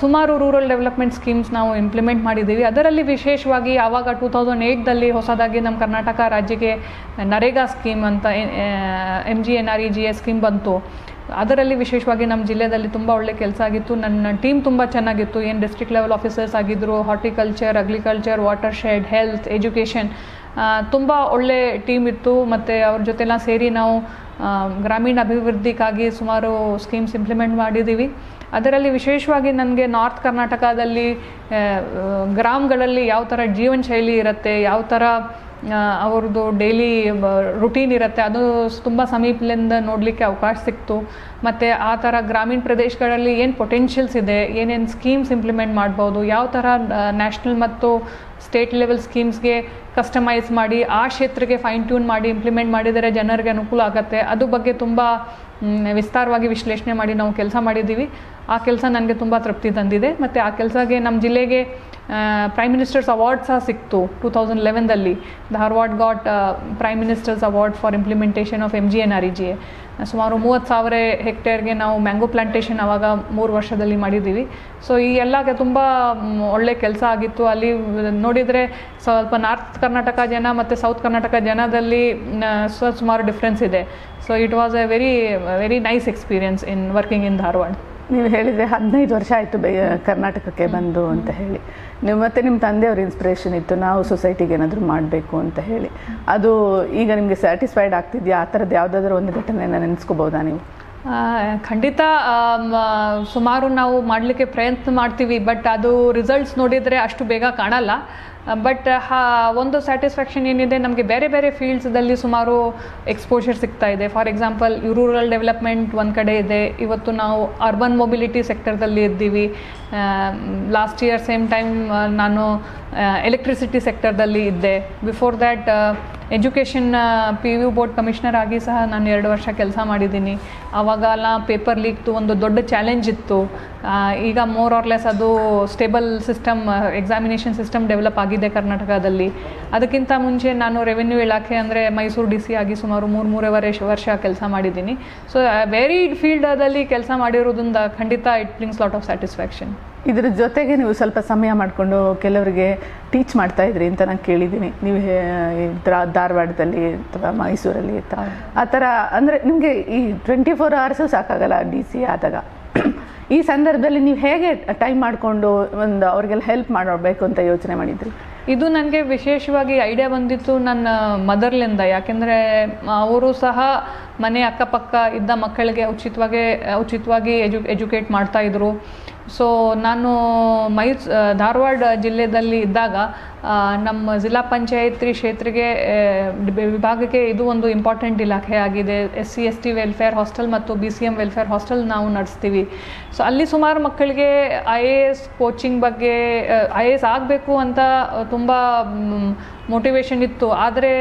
ಸುಮಾರು ರೂರಲ್ ಡೆವಲಪ್ಮೆಂಟ್ ಸ್ಕೀಮ್ಸ್ ನಾವು ಇಂಪ್ಲಿಮೆಂಟ್ ಮಾಡಿದ್ದೀವಿ. ಅದರಲ್ಲಿ ವಿಶೇಷವಾಗಿ ಆವಾಗ 2008ದಲ್ಲಿ ಹೊಸದಾಗಿ ನಮ್ಮ ಕರ್ನಾಟಕ ರಾಜ್ಯಕ್ಕೆ ನರೇಗಾ ಸ್ಕೀಮ್ ಅಂತ MGNREGA ಸ್ಕೀಮ್ ಬಂತು. ಅದರಲ್ಲಿ ವಿಶೇಷವಾಗಿ ನಮ್ಮ ಜಿಲ್ಲೆಯಲ್ಲಿ ತುಂಬ ಒಳ್ಳೆ ಕೆಲಸ ಆಗಿತ್ತು. ನನ್ನ ಟೀಮ್ ತುಂಬ ಚೆನ್ನಾಗಿತ್ತು. ಏನು ಡಿಸ್ಟ್ರಿಕ್ಟ್ ಲೆವೆಲ್ ಆಫೀಸರ್ಸ್ ಆಗಿದ್ದರು, horticulture, agriculture, water shed, health, education, ತುಂಬ ಒಳ್ಳೆ ಟೀಮ್ ಇತ್ತು. ಮತ್ತು ಅವ್ರ ಜೊತೆಲ್ಲ ಸೇರಿ ನಾವು ಗ್ರಾಮೀಣ ಅಭಿವೃದ್ಧಿಗಾಗಿ ಸುಮಾರು ಸ್ಕೀಮ್ಸ್ ಇಂಪ್ಲಿಮೆಂಟ್ ಮಾಡಿದ್ದೀವಿ. ಅದರಲ್ಲಿ ವಿಶೇಷವಾಗಿ ನನಗೆ ನಾರ್ತ್ ಕರ್ನಾಟಕದಲ್ಲಿ ಗ್ರಾಮಗಳಲ್ಲಿ ಯಾವ ಥರ ಜೀವನ ಶೈಲಿ ಇರುತ್ತೆ, ಯಾವ ಥರ ಅವ್ರದ್ದು ಡೈಲಿ ರುಟೀನ್ ಇರುತ್ತೆ, ಅದು ತುಂಬ ಸಮೀಪದಿಂದ ನೋಡಲಿಕ್ಕೆ ಅವಕಾಶ ಸಿಕ್ತು. ಮತ್ತು ಆ ಥರ ಗ್ರಾಮೀಣ ಪ್ರದೇಶಗಳಲ್ಲಿ ಏನು ಪೊಟೆನ್ಷಿಯಲ್ಸ್ ಇದೆ, ಏನೇನು ಸ್ಕೀಮ್ಸ್ ಇಂಪ್ಲಿಮೆಂಟ್ ಮಾಡ್ಬೋದು, ಯಾವ ಥರ ನ್ಯಾಷನಲ್ ಮತ್ತು ಸ್ಟೇಟ್ ಲೆವೆಲ್ ಸ್ಕೀಮ್ಸ್ಗೆ ಕಸ್ಟಮೈಸ್ ಮಾಡಿ ಆ ಕ್ಷೇತ್ರಕ್ಕೆ ಫೈನ್ ಟ್ಯೂನ್ ಮಾಡಿ ಇಂಪ್ಲಿಮೆಂಟ್ ಮಾಡಿದರೆ ಜನರಿಗೆ ಅನುಕೂಲ ಆಗುತ್ತೆ, ಅದು ಬಗ್ಗೆ ತುಂಬ ವಿಸ್ತಾರವಾಗಿ ವಿಶ್ಲೇಷಣೆ ಮಾಡಿ ನಾವು ಕೆಲಸ ಮಾಡಿದ್ದೀವಿ. ಆ ಕೆಲಸ ನನಗೆ ತುಂಬ ತೃಪ್ತಿ ತಂದಿದೆ. ಮತ್ತು ಆ ಕೆಲಸಕ್ಕೆ ನಮ್ಮ ಜಿಲ್ಲೆಗೆ ಪ್ರೈಮ್ ಮಿನಿಸ್ಟರ್ಸ್ ಅವಾರ್ಡ್ ಸಹ ಸಿಕ್ತು 2011ದಲ್ಲಿ. Dharwad got prime ministers award for implementation of MGNREGA. ಸುಮಾರು 30,000 ಹೆಕ್ಟೇರ್ಗೆ ನಾವು ಮ್ಯಾಂಗೋ ಪ್ಲಾಂಟೇಷನ್ ಆವಾಗ 3 ವರ್ಷದಲ್ಲಿ ಮಾಡಿದ್ದೀವಿ. ಸೊ ಈ ಎಲ್ಲಗೆ ತುಂಬ ಒಳ್ಳೆ ಕೆಲಸ ಆಗಿತ್ತು. ಅಲ್ಲಿ ನೋಡಿದರೆ ಸ್ವಲ್ಪ ನಾರ್ತ್ ಕರ್ನಾಟಕ ಜನ ಮತ್ತು ಸೌತ್ ಕರ್ನಾಟಕ ಜನದಲ್ಲಿ ಸುಮಾರು ಡಿಫ್ರೆನ್ಸ್ ಇದೆ. So it was A very nice experience in working in Dharwad. ನೀವು ಹೇಳಿದರೆ 15 ವರ್ಷ ಆಯಿತು ಕರ್ನಾಟಕಕ್ಕೆ ಬಂದು ಅಂತ ಹೇಳಿ. ನೀವು ಮತ್ತು ನಿಮ್ಮ ತಂದೆಯವ್ರ ಇನ್ಸ್ಪಿರೇಷನ್ ಇತ್ತು, ನಾವು ಸೊಸೈಟಿಗೆ ಏನಾದರೂ ಮಾಡಬೇಕು ಅಂತ ಹೇಳಿ. ಅದು ಈಗ ನಿಮಗೆ ಸ್ಯಾಟಿಸ್ಫೈಡ್ ಆಗ್ತಿದೆಯಾ? ಆ ಥರದ್ದು ಯಾವುದಾದ್ರೂ ಒಂದು ಘಟನೆಯನ್ನು ನೆನೆಸ್ಕೋಬೋದಾ ನೀವು? ಖಂಡಿತ ಸುಮಾರು ನಾವು ಮಾಡಲಿಕ್ಕೆ ಪ್ರಯತ್ನ ಮಾಡ್ತೀವಿ, ಬಟ್ ಅದು ರಿಸಲ್ಟ್ಸ್ ನೋಡಿದರೆ ಅಷ್ಟು ಬೇಗ ಕಾಣಲ್ಲ. ಬಟ್ ಒಂದು ಸ್ಯಾಟಿಸ್ಫ್ಯಾಕ್ಷನ್ ಏನಿದೆ, ನಮಗೆ ಬೇರೆ ಬೇರೆ ಫೀಲ್ಡ್ಸ್ದಲ್ಲಿ ಸುಮಾರು ಎಕ್ಸ್ಪೋಷರ್ ಸಿಗ್ತಾ ಇದೆ. ಫಾರ್ ಎಕ್ಸಾಂಪಲ್ ರೂರಲ್ ಡೆವಲಪ್ಮೆಂಟ್ ಒಂದು ಕಡೆ ಇದೆ, ಇವತ್ತು ನಾವು ಅರ್ಬನ್ ಮೊಬಿಲಿಟಿ ಸೆಕ್ಟರ್ದಲ್ಲಿ ಇದ್ದೀವಿ. ಲಾಸ್ಟ್ ಇಯರ್ ಸೇಮ್ ಟೈಮ್ ನಾನು ಎಲೆಕ್ಟ್ರಿಸಿಟಿ ಸೆಕ್ಟರ್ದಲ್ಲಿ ಇದ್ದೆ. Before that education PU board commissioner ಆಗಿ ಸಹ ನಾನು 2 ವರ್ಷ ಕೆಲಸ ಮಾಡಿದ್ದೀನಿ. ಆವಾಗೆಲ್ಲ ಪೇಪರ್ ಲೀಕ್ದು ಒಂದು ದೊಡ್ಡ ಚಾಲೆಂಜ್ ಇತ್ತು. ಈಗ ಮೋರ್ ಆರ್ ಲೆಸ್ ಅದು stable system, examination system develop ಆಗಿದೆ ಕರ್ನಾಟಕದಲ್ಲಿ. ಅದಕ್ಕಿಂತ ಮುಂಚೆ ನಾನು ರೆವೆನ್ಯೂ ಇಲಾಖೆ ಅಂದರೆ ಮೈಸೂರು DC ಆಗಿ ಸುಮಾರು 3.5 ವರ್ಷ ಕೆಲಸ ಮಾಡಿದ್ದೀನಿ. ಸೊ ವೇರಿಡ್ ಫೀಲ್ಡಲ್ಲಿ ಕೆಲಸ ಮಾಡಿರೋದ್ರಿಂದ ಖಂಡಿತ it brings lot of satisfaction. ಇದ್ರ ಜೊತೆಗೆ ನೀವು ಸ್ವಲ್ಪ ಸಮಯ ಮಾಡಿಕೊಂಡು ಕೆಲವರಿಗೆ ಟೀಚ್ ಮಾಡ್ತಾ ಇದ್ರಿ ಅಂತ ನಾನು ಕೇಳಿದ್ದೀನಿ. ನೀವು ಧಾರವಾಡದಲ್ಲಿ ಅಥವಾ ಮೈಸೂರಲ್ಲಿ ಆ ಥರ ಅಂದರೆ ನಿಮಗೆ ಈ 24 hours ಸಾಕಾಗಲ್ಲ DC ಆದಾಗ. ಈ ಸಂದರ್ಭದಲ್ಲಿ ನೀವು ಹೇಗೆ ಟೈಮ್ ಮಾಡಿಕೊಂಡು ಒಂದು ಅವ್ರಿಗೆಲ್ಲ ಹೆಲ್ಪ್ ಮಾಡಬೇಕು ಅಂತ ಯೋಚನೆ ಮಾಡಿದ್ರಿ? ಇದು ನನಗೆ ವಿಶೇಷವಾಗಿ ಐಡಿಯಾ ಬಂದಿತ್ತು ನನ್ನ ಮದರ್ಲಿಂದ. ಯಾಕೆಂದರೆ ಅವರು ಸಹ ಮನೆ ಅಕ್ಕಪಕ್ಕ ಇದ್ದ ಮಕ್ಕಳಿಗೆ ಉಚಿತವಾಗಿ ಎಜುಕೇಟ್ ಮಾಡ್ತಾಯಿದ್ರು. ಸೊ ನಾನು ಧಾರವಾಡ ಜಿಲ್ಲೆಯಲ್ಲಿ ಇದ್ದಾಗ ನಮ್ಮ ಜಿಲ್ಲಾ ಪಂಚಾಯತ್ ಕ್ಷೇತ್ರಕ್ಕೆ ವಿಭಾಗಕ್ಕೆ ಇದು ಒಂದು ಇಂಪಾರ್ಟೆಂಟ್ ಇಲಾಖೆ ಆಗಿದೆ. SC ST ವೆಲ್ಫೇರ್ ಹಾಸ್ಟೆಲ್ ಮತ್ತು BCM ವೆಲ್ಫೇರ್ ಹಾಸ್ಟೆಲ್ ನಾವು ನಡೆಸ್ತೀವಿ. ಸೊ ಅಲ್ಲಿ ಸುಮಾರು ಮಕ್ಕಳಿಗೆ IAS ಕೋಚಿಂಗ್ ಬಗ್ಗೆ IAS ಆಗಬೇಕು ಅಂತ ತುಂಬ ಮೋಟಿವೇಶನ್ ಇತ್ತು. ಆದರೆ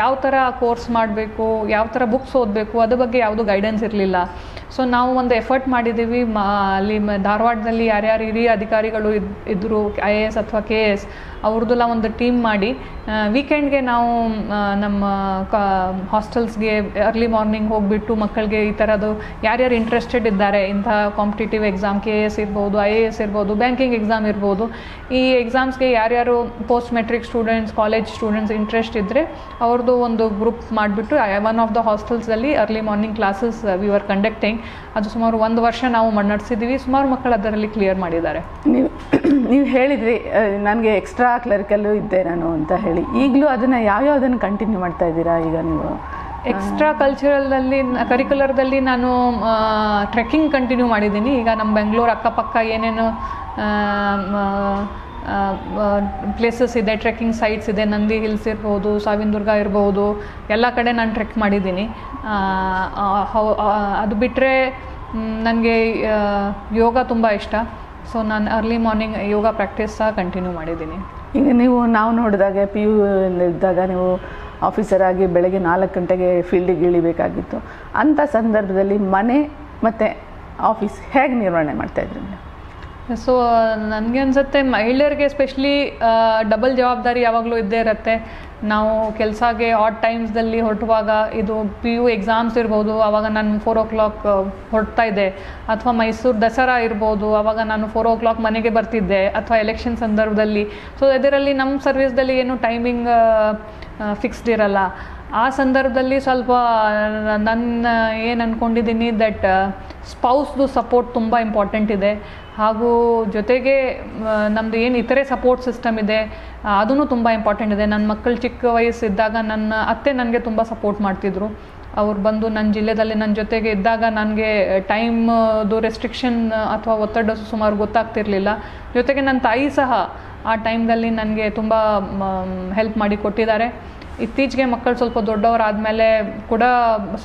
ಯಾವ ಥರ ಕೋರ್ಸ್ ಮಾಡಬೇಕು, ಯಾವ ಥರ ಬುಕ್ಸ್ ಓದಬೇಕು, ಅದ್ರ ಬಗ್ಗೆ ಯಾವುದೂ ಗೈಡೆನ್ಸ್ ಇರಲಿಲ್ಲ. ಸೊ ನಾವು ಒಂದು ಎಫರ್ಟ್ ಮಾಡಿದ್ದೀವಿ. ಅಲ್ಲಿ ಧಾರವಾಡದಲ್ಲಿ ಯಾರ್ಯಾರು ಹಿರಿಯ ಅಧಿಕಾರಿಗಳು ಇದ್ದರು IAS ಅಥವಾ KS, ಅವ್ರದ್ದೆಲ್ಲ ಒಂದು ಟೀಮ್ ಮಾಡಿ ವೀಕೆಂಡ್ಗೆ ನಾವು ನಮ್ಮ ಹಾಸ್ಟೆಲ್ಸ್ಗೆ ಅರ್ಲಿ ಮಾರ್ನಿಂಗ್ ಹೋಗಿಬಿಟ್ಟು ಮಕ್ಕಳಿಗೆ ಈ ಥರದ್ದು ಯಾರ್ಯಾರು ಇಂಟ್ರೆಸ್ಟೆಡ್ ಇದ್ದಾರೆ ಇಂಥ ಕಾಂಪಿಟೇಟಿವ್ ಎಕ್ಸಾಮ್, KS ಇರ್ಬೋದು, IAS ಇರ್ಬೋದು, ಬ್ಯಾಂಕಿಂಗ್ ಎಕ್ಸಾಮ್ ಇರ್ಬೋದು, ಈ ಎಕ್ಸಾಮ್ಸ್ಗೆ ಯಾರ್ಯಾರು post matric students, college students interest ಇದ್ದರೆ ಅವ್ರದ್ದು ಒಂದು ಗ್ರೂಪ್ ಮಾಡಿಬಿಟ್ಟು ಒನ್ ಆಫ್ ದ ಹಾಸ್ಟೆಲ್ಸಲ್ಲಿ early morning classes we are conducting. ಅದು ಸುಮಾರು 1 ವರ್ಷ ನಾವು ನಡೆಸಿದ್ದೀವಿ. ಸುಮಾರು ಮಕ್ಕಳು ಅದರಲ್ಲಿ ಕ್ಲಿಯರ್ ಮಾಡಿದ್ದಾರೆ. ನೀವು ಹೇಳಿದ್ರಿ ನನಗೆ ಎಕ್ಸ್ಟ್ರಾ ಕ್ಲರಿಕಲ್ಲು ಇದ್ದೆ ನಾನು ಅಂತ ಹೇಳಿ. ಈಗಲೂ ಅದನ್ನು ಯಾವ್ಯಾವುದನ್ನು ಕಂಟಿನ್ಯೂ ಮಾಡ್ತಾ ಇದ್ದೀರಾ ಈಗ ನೀವು? ಎಕ್ಸ್ಟ್ರಾ ಕರಿಕ್ಯುಲರ್ದಲ್ಲಿ ನಾನು ಟ್ರೆಕ್ಕಿಂಗ್ ಕಂಟಿನ್ಯೂ ಮಾಡಿದ್ದೀನಿ. ಈಗ ನಮ್ಮ ಬೆಂಗಳೂರು ಅಕ್ಕಪಕ್ಕ ಏನೇನು ಪ್ಲೇಸಸ್ ಇದೆ, ಟ್ರೆಕ್ಕಿಂಗ್ ಸೈಟ್ಸ್ ಇದೆ, ನಂದಿ ಹಿಲ್ಸ್ ಇರ್ಬೋದು, ಸಾವಿನದುರ್ಗ ಇರ್ಬೋದು, ಎಲ್ಲ ಕಡೆ ನಾನು ಟ್ರೆಕ್ ಮಾಡಿದ್ದೀನಿ. ಅದು ಬಿಟ್ಟರೆ ನನಗೆ ಯೋಗ ತುಂಬ ಇಷ್ಟ. ಸೊ ನಾನು ಅರ್ಲಿ ಮಾರ್ನಿಂಗ್ ಯೋಗ ಪ್ರಾಕ್ಟೀಸ್ ಸಹ ಕಂಟಿನ್ಯೂ ಮಾಡಿದ್ದೀನಿ. ಈಗ ನಾವು ನೋಡಿದಾಗ PU ಇದ್ದಾಗ ನೀವು ಆಫೀಸರ್ ಆಗಿ ಬೆಳಗ್ಗೆ 4 ಗಂಟೆಗೆ ಫೀಲ್ಡಿಗೆ ಇಳಿಬೇಕಾಗಿತ್ತು. ಅಂಥ ಸಂದರ್ಭದಲ್ಲಿ ಮನೆ ಮತ್ತು ಆಫೀಸ್ ಹೇಗೆ ನಿರ್ವಹಣೆ ಮಾಡ್ತಾಯಿದ್ರಿ? ಸೊ ನನಗೆ ಅನಿಸುತ್ತೆ ಮಹಿಳೆಯರಿಗೆ ಎಸ್ಪೆಷಲಿ ಡಬಲ್ ಜವಾಬ್ದಾರಿ ಯಾವಾಗಲೂ ಇದ್ದೇ ಇರುತ್ತೆ. ನಾವು ಕೆಲಸಕ್ಕೆ ಆಡ್ ಟೈಮ್ಸ್ದಲ್ಲಿ ಹೊರಟುವಾಗ, ಇದು PU ಎಕ್ಸಾಮ್ಸ್ ಇರ್ಬೋದು, ಆವಾಗ ನಾನು 4 o'clock ಹೊರಡ್ತಾ ಇದ್ದೆ. ಅಥವಾ ಮೈಸೂರು ದಸರಾ ಇರ್ಬೋದು, ಆವಾಗ ನಾನು 4 o'clock ಮನೆಗೆ ಬರ್ತಿದ್ದೆ. ಅಥವಾ ಎಲೆಕ್ಷನ್ ಸಂದರ್ಭದಲ್ಲಿ. ಸೊ ಇದರಲ್ಲಿ ನಮ್ಮ ಸರ್ವಿಸ್ದಲ್ಲಿ ಏನು ಟೈಮಿಂಗ್ ಫಿಕ್ಸ್ಡ್ ಇರಲ್ಲ. ಆ ಸಂದರ್ಭದಲ್ಲಿ ಸ್ವಲ್ಪ ನನ್ನ ಏನು ಅಂದ್ಕೊಂಡಿದ್ದೀನಿ ದಟ್ ಸ್ಪೌಸ್ದು ಸಪೋರ್ಟ್ ತುಂಬ ಇಂಪಾರ್ಟೆಂಟ್ ಇದೆ. ಹಾಗೂ ಜೊತೆಗೆ ನಮ್ಮದು ಏನು ಇತರೆ ಸಪೋರ್ಟ್ ಸಿಸ್ಟಮ್ ಇದೆ ಅದೂ ತುಂಬ ಇಂಪಾರ್ಟೆಂಟ್ ಇದೆ. ನನ್ನ ಮಕ್ಕಳು ಚಿಕ್ಕ ವಯಸ್ಸಿದ್ದಾಗ ನನ್ನ ಅತ್ತೆ ನನಗೆ ತುಂಬ ಸಪೋರ್ಟ್ ಮಾಡ್ತಿದ್ರು. ಅವ್ರು ಬಂದು ನನ್ನ ಜಿಲ್ಲೆಯಲ್ಲಿ ನನ್ನ ಜೊತೆಗೆ ಇದ್ದಾಗ ನನಗೆ ಟೈಮ್ದು ರೆಸ್ಟ್ರಿಕ್ಷನ್ ಅಥವಾ ಒತ್ತಡ ಸುಮಾರು ಗೊತ್ತಾಗ್ತಿರ್ಲಿಲ್ಲ. ಜೊತೆಗೆ ನನ್ನ ತಾಯಿ ಸಹ ಆ ಟೈಮ್ದಲ್ಲಿ ನನಗೆ ತುಂಬ ಹೆಲ್ಪ್ ಮಾಡಿ ಕೊಟ್ಟಿದ್ದಾರೆ. ಇತ್ತೀಚೆಗೆ ಮಕ್ಕಳು ಸ್ವಲ್ಪ ದೊಡ್ಡವರಾದಮೇಲೆ ಕೂಡ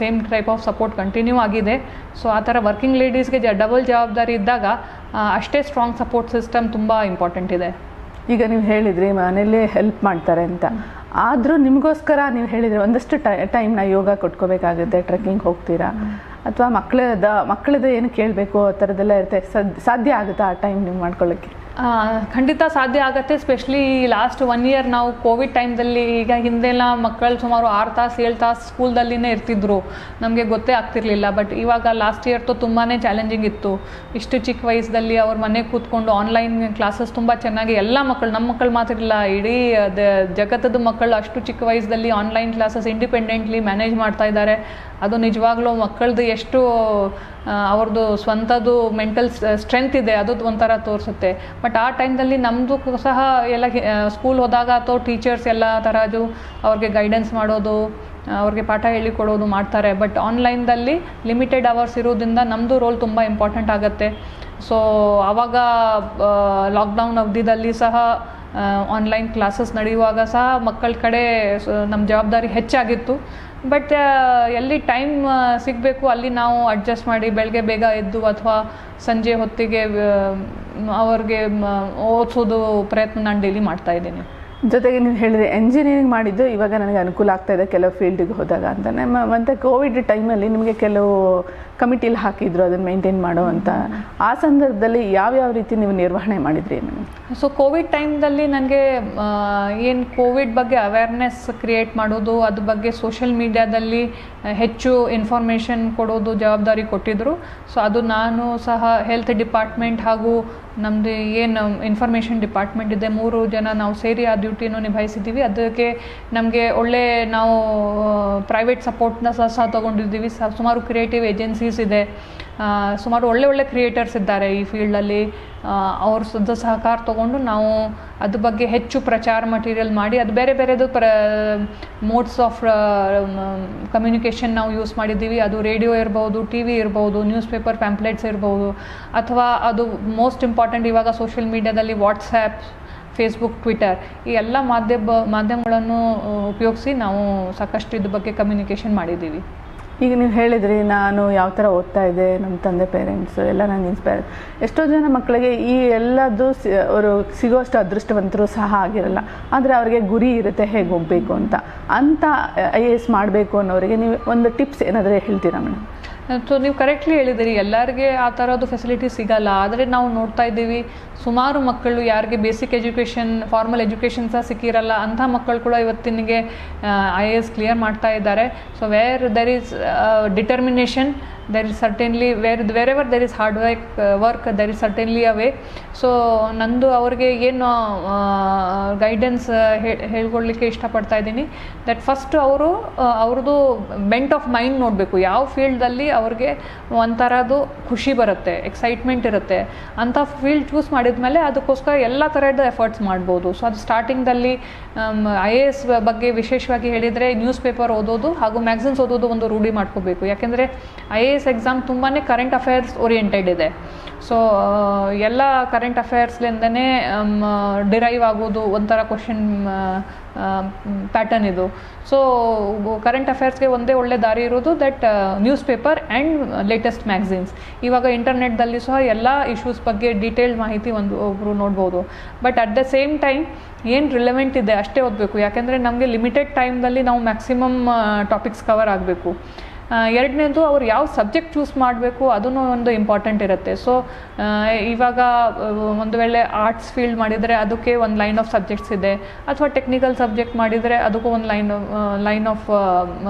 same type of support continue ಆಗಿದೆ. ಸೊ ಆ ಥರ ವರ್ಕಿಂಗ್ ಲೇಡೀಸ್ಗೆ ಡಬಲ್ ಜವಾಬ್ದಾರಿ ಇದ್ದಾಗ ಅಷ್ಟೇ ಸ್ಟ್ರಾಂಗ್ ಸಪೋರ್ಟ್ ಸಿಸ್ಟಮ್ ತುಂಬ ಇಂಪಾರ್ಟೆಂಟ್ ಇದೆ. ಈಗ ನೀವು ಹೇಳಿದ್ರಿ ಮನೇಲೇ ಹೆಲ್ಪ್ ಮಾಡ್ತಾರೆ ಅಂತ, ಆದರೂ ನಿಮಗೋಸ್ಕರ ನೀವು ಹೇಳಿದ್ರಿ ಒಂದಷ್ಟು ಟೈಮ್ನ ಯೋಗ ಕೊಟ್ಕೋಬೇಕಾಗುತ್ತೆ, ಟ್ರೆಕ್ಕಿಂಗ್ ಹೋಗ್ತೀರಾ ಅಥವಾ ಮಕ್ಕಳದ್ದು ಏನು ಕೇಳಬೇಕು ಆ ಥರದ್ದೆಲ್ಲ ಇರುತ್ತೆ, ಸಾಧ್ಯ ಆಗುತ್ತಾ ಆ ಟೈಮ್ ನೀವು ಮಾಡ್ಕೊಳ್ಳೋಕ್ಕೆ? ಖಂಡಿತ ಸಾಧ್ಯ ಆಗುತ್ತೆ. ಸ್ಪೆಷಲಿ ಲಾಸ್ಟ್ 1 ಇಯರ್ ನಾವು ಕೋವಿಡ್ ಟೈಮ್ದಲ್ಲಿ, ಈಗ ಹಿಂದೆಲ್ಲ ಮಕ್ಕಳು ಸುಮಾರು 6 ತಾಸು 7 ತಾಸು ಸ್ಕೂಲ್ದಲ್ಲಿನೇ ಇರ್ತಿದ್ರು, ನಮಗೆ ಗೊತ್ತೇ ಆಗ್ತಿರ್ಲಿಲ್ಲ. ಬಟ್ ಇವಾಗ ಲಾಸ್ಟ್ ಇಯರ್ ತುಂಬಾ ಚಾಲೆಂಜಿಂಗ್ ಇತ್ತು. ಇಷ್ಟು ಚಿಕ್ಕ ವಯಸ್ಸಲ್ಲಿ ಅವ್ರ ಮನೆಗೆ ಕೂತ್ಕೊಂಡು ಆನ್ಲೈನ್ ಕ್ಲಾಸಸ್ ತುಂಬ ಚೆನ್ನಾಗಿ ಎಲ್ಲ ಮಕ್ಕಳು, ನಮ್ಮ ಮಕ್ಕಳು ಮಾತ್ರ ಇಲ್ಲ, ಇಡೀ ಜಗತ್ತದ ಮಕ್ಕಳು ಅಷ್ಟು ಚಿಕ್ಕ ವಯಸ್ಸಲ್ಲಿ ಆನ್ಲೈನ್ ಕ್ಲಾಸಸ್ ಇಂಡಿಪೆಂಡೆಂಟ್ಲಿ ಮ್ಯಾನೇಜ್ ಮಾಡ್ತಾ ಇದ್ದಾರೆ. ಅದು ನಿಜವಾಗ್ಲೂ ಮಕ್ಕಳದ್ದು ಎಷ್ಟು ಅವ್ರದ್ದು ಸ್ವಂತದ್ದು ಮೆಂಟಲ್ ಸ್ಟ್ರೆಂತ್ ಇದೆ ಅದು ಒಂಥರ ತೋರಿಸುತ್ತೆ. ಬಟ್ ಆ ಟೈಮ್ದಲ್ಲಿ ನಮ್ಮದು ಸಹ ಎಲ್ಲ ಸ್ಕೂಲ್ ಹೋದಾಗ ಅಥವಾ ಟೀಚರ್ಸ್ ಎಲ್ಲ ಥರದ್ದು ಅವ್ರಿಗೆ ಗೈಡೆನ್ಸ್ ಮಾಡೋದು, ಅವ್ರಿಗೆ ಪಾಠ ಹೇಳಿಕೊಡೋದು ಮಾಡ್ತಾರೆ. ಬಟ್ ಆನ್ಲೈನ್ದಲ್ಲಿ ಲಿಮಿಟೆಡ್ ಅವರ್ಸ್ ಇರೋದ್ರಿಂದ ನಮ್ಮದು ರೋಲ್ ತುಂಬ ಇಂಪಾರ್ಟೆಂಟ್ ಆಗುತ್ತೆ. ಸೊ ಆವಾಗ ಲಾಕ್ಡೌನ್ ಅವಧಿಯಲ್ಲಿ ಸಹ ಆನ್ಲೈನ್ ಕ್ಲಾಸಸ್ ನಡೆಯುವಾಗ ಸಹ ಮಕ್ಕಳ ಕಡೆ ನಮ್ಮ ಜವಾಬ್ದಾರಿ ಹೆಚ್ಚಾಗಿತ್ತು. ಬಟ್ ಎಲ್ಲಿ ಟೈಮ್ ಸಿಗಬೇಕು ಅಲ್ಲಿ ನಾವು ಅಡ್ಜಸ್ಟ್ ಮಾಡಿ ಬೆಳಗ್ಗೆ ಬೇಗ ಎದ್ದು ಅಥವಾ ಸಂಜೆ ಹೊತ್ತಿಗೆ ಅವ್ರಿಗೆ ಓದಿಸೋದು ಪ್ರಯತ್ನ ನಾನು ಡೈಲಿ ಮಾಡ್ತಾಯಿದ್ದೀನಿ. ಜೊತೆಗೆ ನೀವು ಹೇಳಿದ್ರೆ ಎಂಜಿನಿಯರಿಂಗ್ ಮಾಡಿದ್ದು ಇವಾಗ ನನಗೆ ಅನುಕೂಲ ಆಗ್ತಾ ಇದೆ ಕೆಲವು ಫೀಲ್ಡಿಗೆ ಹೋದಾಗ ಅಂತ. ಮತ್ತು ಕೋವಿಡ್ ಟೈಮಲ್ಲಿ ನಿಮಗೆ ಕೆಲವು ಕಮಿಟಿಲಿ ಹಾಕಿದ್ರು ಅದನ್ನು ಮೇಂಟೈನ್ ಮಾಡೋ ಅಂತ. ಆ ಸಂದರ್ಭದಲ್ಲಿ ಯಾವ್ಯಾವ ರೀತಿ ನೀವು ನಿರ್ವಹಣೆ ಮಾಡಿದ್ರಿ? ಸೊ ಕೋವಿಡ್ ಟೈಮ್ದಲ್ಲಿ ನನಗೆ ಏನು ಕೋವಿಡ್ ಬಗ್ಗೆ ಅವೇರ್ನೆಸ್ ಕ್ರಿಯೇಟ್ ಮಾಡೋದು, ಅದ್ರ ಬಗ್ಗೆ ಸೋಷಿಯಲ್ ಮೀಡಿಯಾದಲ್ಲಿ ಹೆಚ್ಚು ಇನ್ಫಾರ್ಮೇಷನ್ ಕೊಡೋದು ಜವಾಬ್ದಾರಿ ಕೊಟ್ಟಿದ್ದರು. ಸೊ ಅದು ನಾನು ಸಹ ಹೆಲ್ತ್ ಡಿಪಾರ್ಟ್ಮೆಂಟ್ ಹಾಗೂ ನಮ್ಮದು ಏನು ಇನ್ಫಾರ್ಮೇಷನ್ ಡಿಪಾರ್ಟ್ಮೆಂಟ್ ಇದೆ, 3 ಜನ ನಾವು ಸೇರಿ ಆ ಡ್ಯೂಟಿನೂ ನಿಭಾಯಿಸಿದ್ದೀವಿ. ಅದಕ್ಕೆ ನಮಗೆ ಒಳ್ಳೆ ನಾವು ಪ್ರೈವೇಟ್ ಸಪೋರ್ಟ್ನ ಸಹ ತೊಗೊಂಡಿದ್ದೀವಿ. ಸುಮಾರು ಕ್ರಿಯೇಟಿವ್ ಏಜೆನ್ಸೀಸ್ ಇದೆ, ಸುಮಾರು ಒಳ್ಳೆ ಕ್ರಿಯೇಟರ್ಸ್ ಇದ್ದಾರೆ ಈ ಫೀಲ್ಡಲ್ಲಿ. ಅವ್ರ ಸಹಕಾರ ತೊಗೊಂಡು ನಾವು ಅದ್ರ ಬಗ್ಗೆ ಹೆಚ್ಚು ಪ್ರಚಾರ ಮಟೀರಿಯಲ್ ಮಾಡಿ ಅದು ಬೇರೆದು ಮೋಡ್ಸ್ ಆಫ್ ಕಮ್ಯುನಿಕೇಷನ್ ನಾವು ಯೂಸ್ ಮಾಡಿದ್ದೀವಿ. ಅದು ರೇಡಿಯೋ ಇರ್ಬೋದು, TV ಇರ್ಬೋದು, ನ್ಯೂಸ್ ಪೇಪರ್ ಪ್ಯಾಂಪ್ಲೆಟ್ಸ್ ಇರ್ಬೋದು, ಅಥವಾ ಅದು ಮೋಸ್ಟ್ ಇಂಪಾರ್ಟೆಂಟ್ ಇವಾಗ ಸೋಷಿಯಲ್ ಮೀಡಿಯಾದಲ್ಲಿ ವಾಟ್ಸ್ಯಾಪ್, ಫೇಸ್ಬುಕ್, ಟ್ವಿಟರ್ ಈ ಎಲ್ಲ ಮಾಧ್ಯಮಗಳನ್ನು ಉಪಯೋಗಿಸಿ ನಾವು ಸಾಕಷ್ಟು ಇದ್ರ ಬಗ್ಗೆ ಕಮ್ಯುನಿಕೇಷನ್ ಮಾಡಿದ್ದೀವಿ. ಈಗ ನೀವು ಹೇಳಿದ್ರಿ ನಾನು ಯಾವ ಥರ ಓದ್ತಾ ಇದ್ದೆ, ನಮ್ಮ ತಂದೆ ಪೇರೆಂಟ್ಸ್ ಎಲ್ಲ ನನಗೆ ಇನ್ಸ್ಪೈರ್. ಎಷ್ಟೋ ಜನ ಮಕ್ಕಳಿಗೆ ಈ ಎಲ್ಲದು ಅವರು ಸಿಗೋಷ್ಟು ಅದೃಷ್ಟವಂತರು ಸಹ ಆಗಿರಲ್ಲ, ಆದರೆ ಅವರಿಗೆ ಗುರಿ ಇರುತ್ತೆ ಹೇಗೆ ಹೋಗಬೇಕು ಅಂತ. IAS ಮಾಡಬೇಕು ಅನ್ನೋರಿಗೆ ನೀವು ಒಂದು ಟಿಪ್ಸ್ ಏನಾದರೂ ಹೇಳ್ತೀರಾ ಮೇಡಮ್? ಸೊ ನೀವು ಕರೆಕ್ಟ್ಲಿ ಹೇಳಿದಿರಿ, ಎಲ್ಲರಿಗೆ ಆ ಥರದ್ದು ಫೆಸಿಲಿಟಿ ಸಿಗಲ್ಲ. ಆದರೆ ನಾವು ನೋಡ್ತಾ ಇದ್ದೀವಿ ಸುಮಾರು ಮಕ್ಕಳು ಯಾರಿಗೆ ಬೇಸಿಕ್ ಎಜುಕೇಷನ್, ಫಾರ್ಮಲ್ ಎಜುಕೇಷನ್ ಸಹ ಸಿಕ್ಕಿರಲ್ಲ, ಅಂಥ ಮಕ್ಕಳು ಕೂಡ ಇವತ್ತಿನಿಗೆ IAS ಕ್ಲಿಯರ್ ಮಾಡ್ತಾ ಇದ್ದಾರೆ. So where there is determination, there is certainly wherever there is hard work there is certainly a way. So ನಂದು ಅವ್ರಿಗೆ ಏನು ಗೈಡೆನ್ಸ್ ಹೇಳ್ಕೊಡ್ಲಿಕ್ಕೆ ಇಷ್ಟಪಡ್ತಾ ಇದ್ದೀನಿ, ದಟ್ ಫಸ್ಟ್ ಅವ್ರದ್ದು ಬೆಂಟ್ ಆಫ್ ಮೈಂಡ್ ನೋಡಬೇಕು. ಯಾವ ಫೀಲ್ಡಲ್ಲಿ ಅವ್ರಿಗೆ ಒಂಥರದ್ದು ಖುಷಿ ಬರುತ್ತೆ, ಎಕ್ಸೈಟ್ಮೆಂಟ್ ಇರುತ್ತೆ, ಅಂಥ ಫೀಲ್ಡ್ ಚೂಸ್ ಮಾಡಿದ್ಮೇಲೆ ಅದಕ್ಕೋಸ್ಕರ ಎಲ್ಲ ಥರದ ಎಫರ್ಟ್ಸ್ ಮಾಡ್ಬೋದು. ಸೊ ಅದು ಸ್ಟಾರ್ಟಿಂಗ್ದಲ್ಲಿ IAS ಬಗ್ಗೆ ವಿಶೇಷವಾಗಿ ಹೇಳಿದರೆ ನ್ಯೂಸ್ ಪೇಪರ್ ಓದೋದು ಹಾಗೂ ಮ್ಯಾಗ್ಝಿನ್ಸ್ ಓದೋದು ಒಂದು ರೂಢಿ ಮಾಡ್ಕೋಬೇಕು. ಯಾಕೆಂದರೆ IAS ಎಕ್ಸಾಮ್ ತುಂಬಾ ಕರೆಂಟ್ ಅಫೇರ್ಸ್ ಓರಿಯೆಂಟೆಡ್ ಇದೆ. ಸೊ ಎಲ್ಲ ಕರೆಂಟ್ ಅಫೇರ್ಸ್ಲಿಂದನೇ ಡಿರೈವ್ ಆಗೋದು ಒಂಥರ ಕ್ವಶನ್ ಪ್ಯಾಟರ್ನ್ ಇದು. ಸೊ ಕರೆಂಟ್ ಅಫೇರ್ಸ್ಗೆ ಒಂದೇ ಒಳ್ಳೆ ದಾರಿ ಇರೋದು that news paper and latest magazines. ಇವಾಗ ಇಂಟರ್ನೆಟ್ದಲ್ಲಿ ಸಹ ಎಲ್ಲ ಇಶ್ಯೂಸ್ ಬಗ್ಗೆ ಡೀಟೇಲ್ಡ್ ಮಾಹಿತಿ ಒಬ್ಬರು ನೋಡ್ಬೋದು. But at the same time ಏನು ರಿಲೆವೆಂಟ್ ಇದೆ ಅಷ್ಟೇ ಓದಬೇಕು. ಯಾಕೆಂದರೆ ನಮಗೆ ಲಿಮಿಟೆಡ್ ಟೈಮ್ದಲ್ಲಿ ನಾವು ಮ್ಯಾಕ್ಸಿಮಮ್ ಟಾಪಿಕ್ಸ್ ಕವರ್ ಆಗಬೇಕು. ಎರಡನೇದು ಅವ್ರು ಯಾವ ಸಬ್ಜೆಕ್ಟ್ ಚೂಸ್ ಮಾಡಬೇಕು ಅದನ್ನು ಒಂದು ಇಂಪಾರ್ಟೆಂಟ್ ಇರುತ್ತೆ. ಸೊ ಇವಾಗ ಒಂದು ವೇಳೆ ಆರ್ಟ್ಸ್ ಫೀಲ್ಡ್ ಮಾಡಿದರೆ ಅದಕ್ಕೆ ಒಂದು ಲೈನ್ ಆಫ್ ಸಬ್ಜೆಕ್ಟ್ಸ್ ಇದೆ, ಅಥವಾ ಟೆಕ್ನಿಕಲ್ ಸಬ್ಜೆಕ್ಟ್ ಮಾಡಿದರೆ ಅದಕ್ಕೂ ಒಂದು ಲೈನ್ ಆಫ್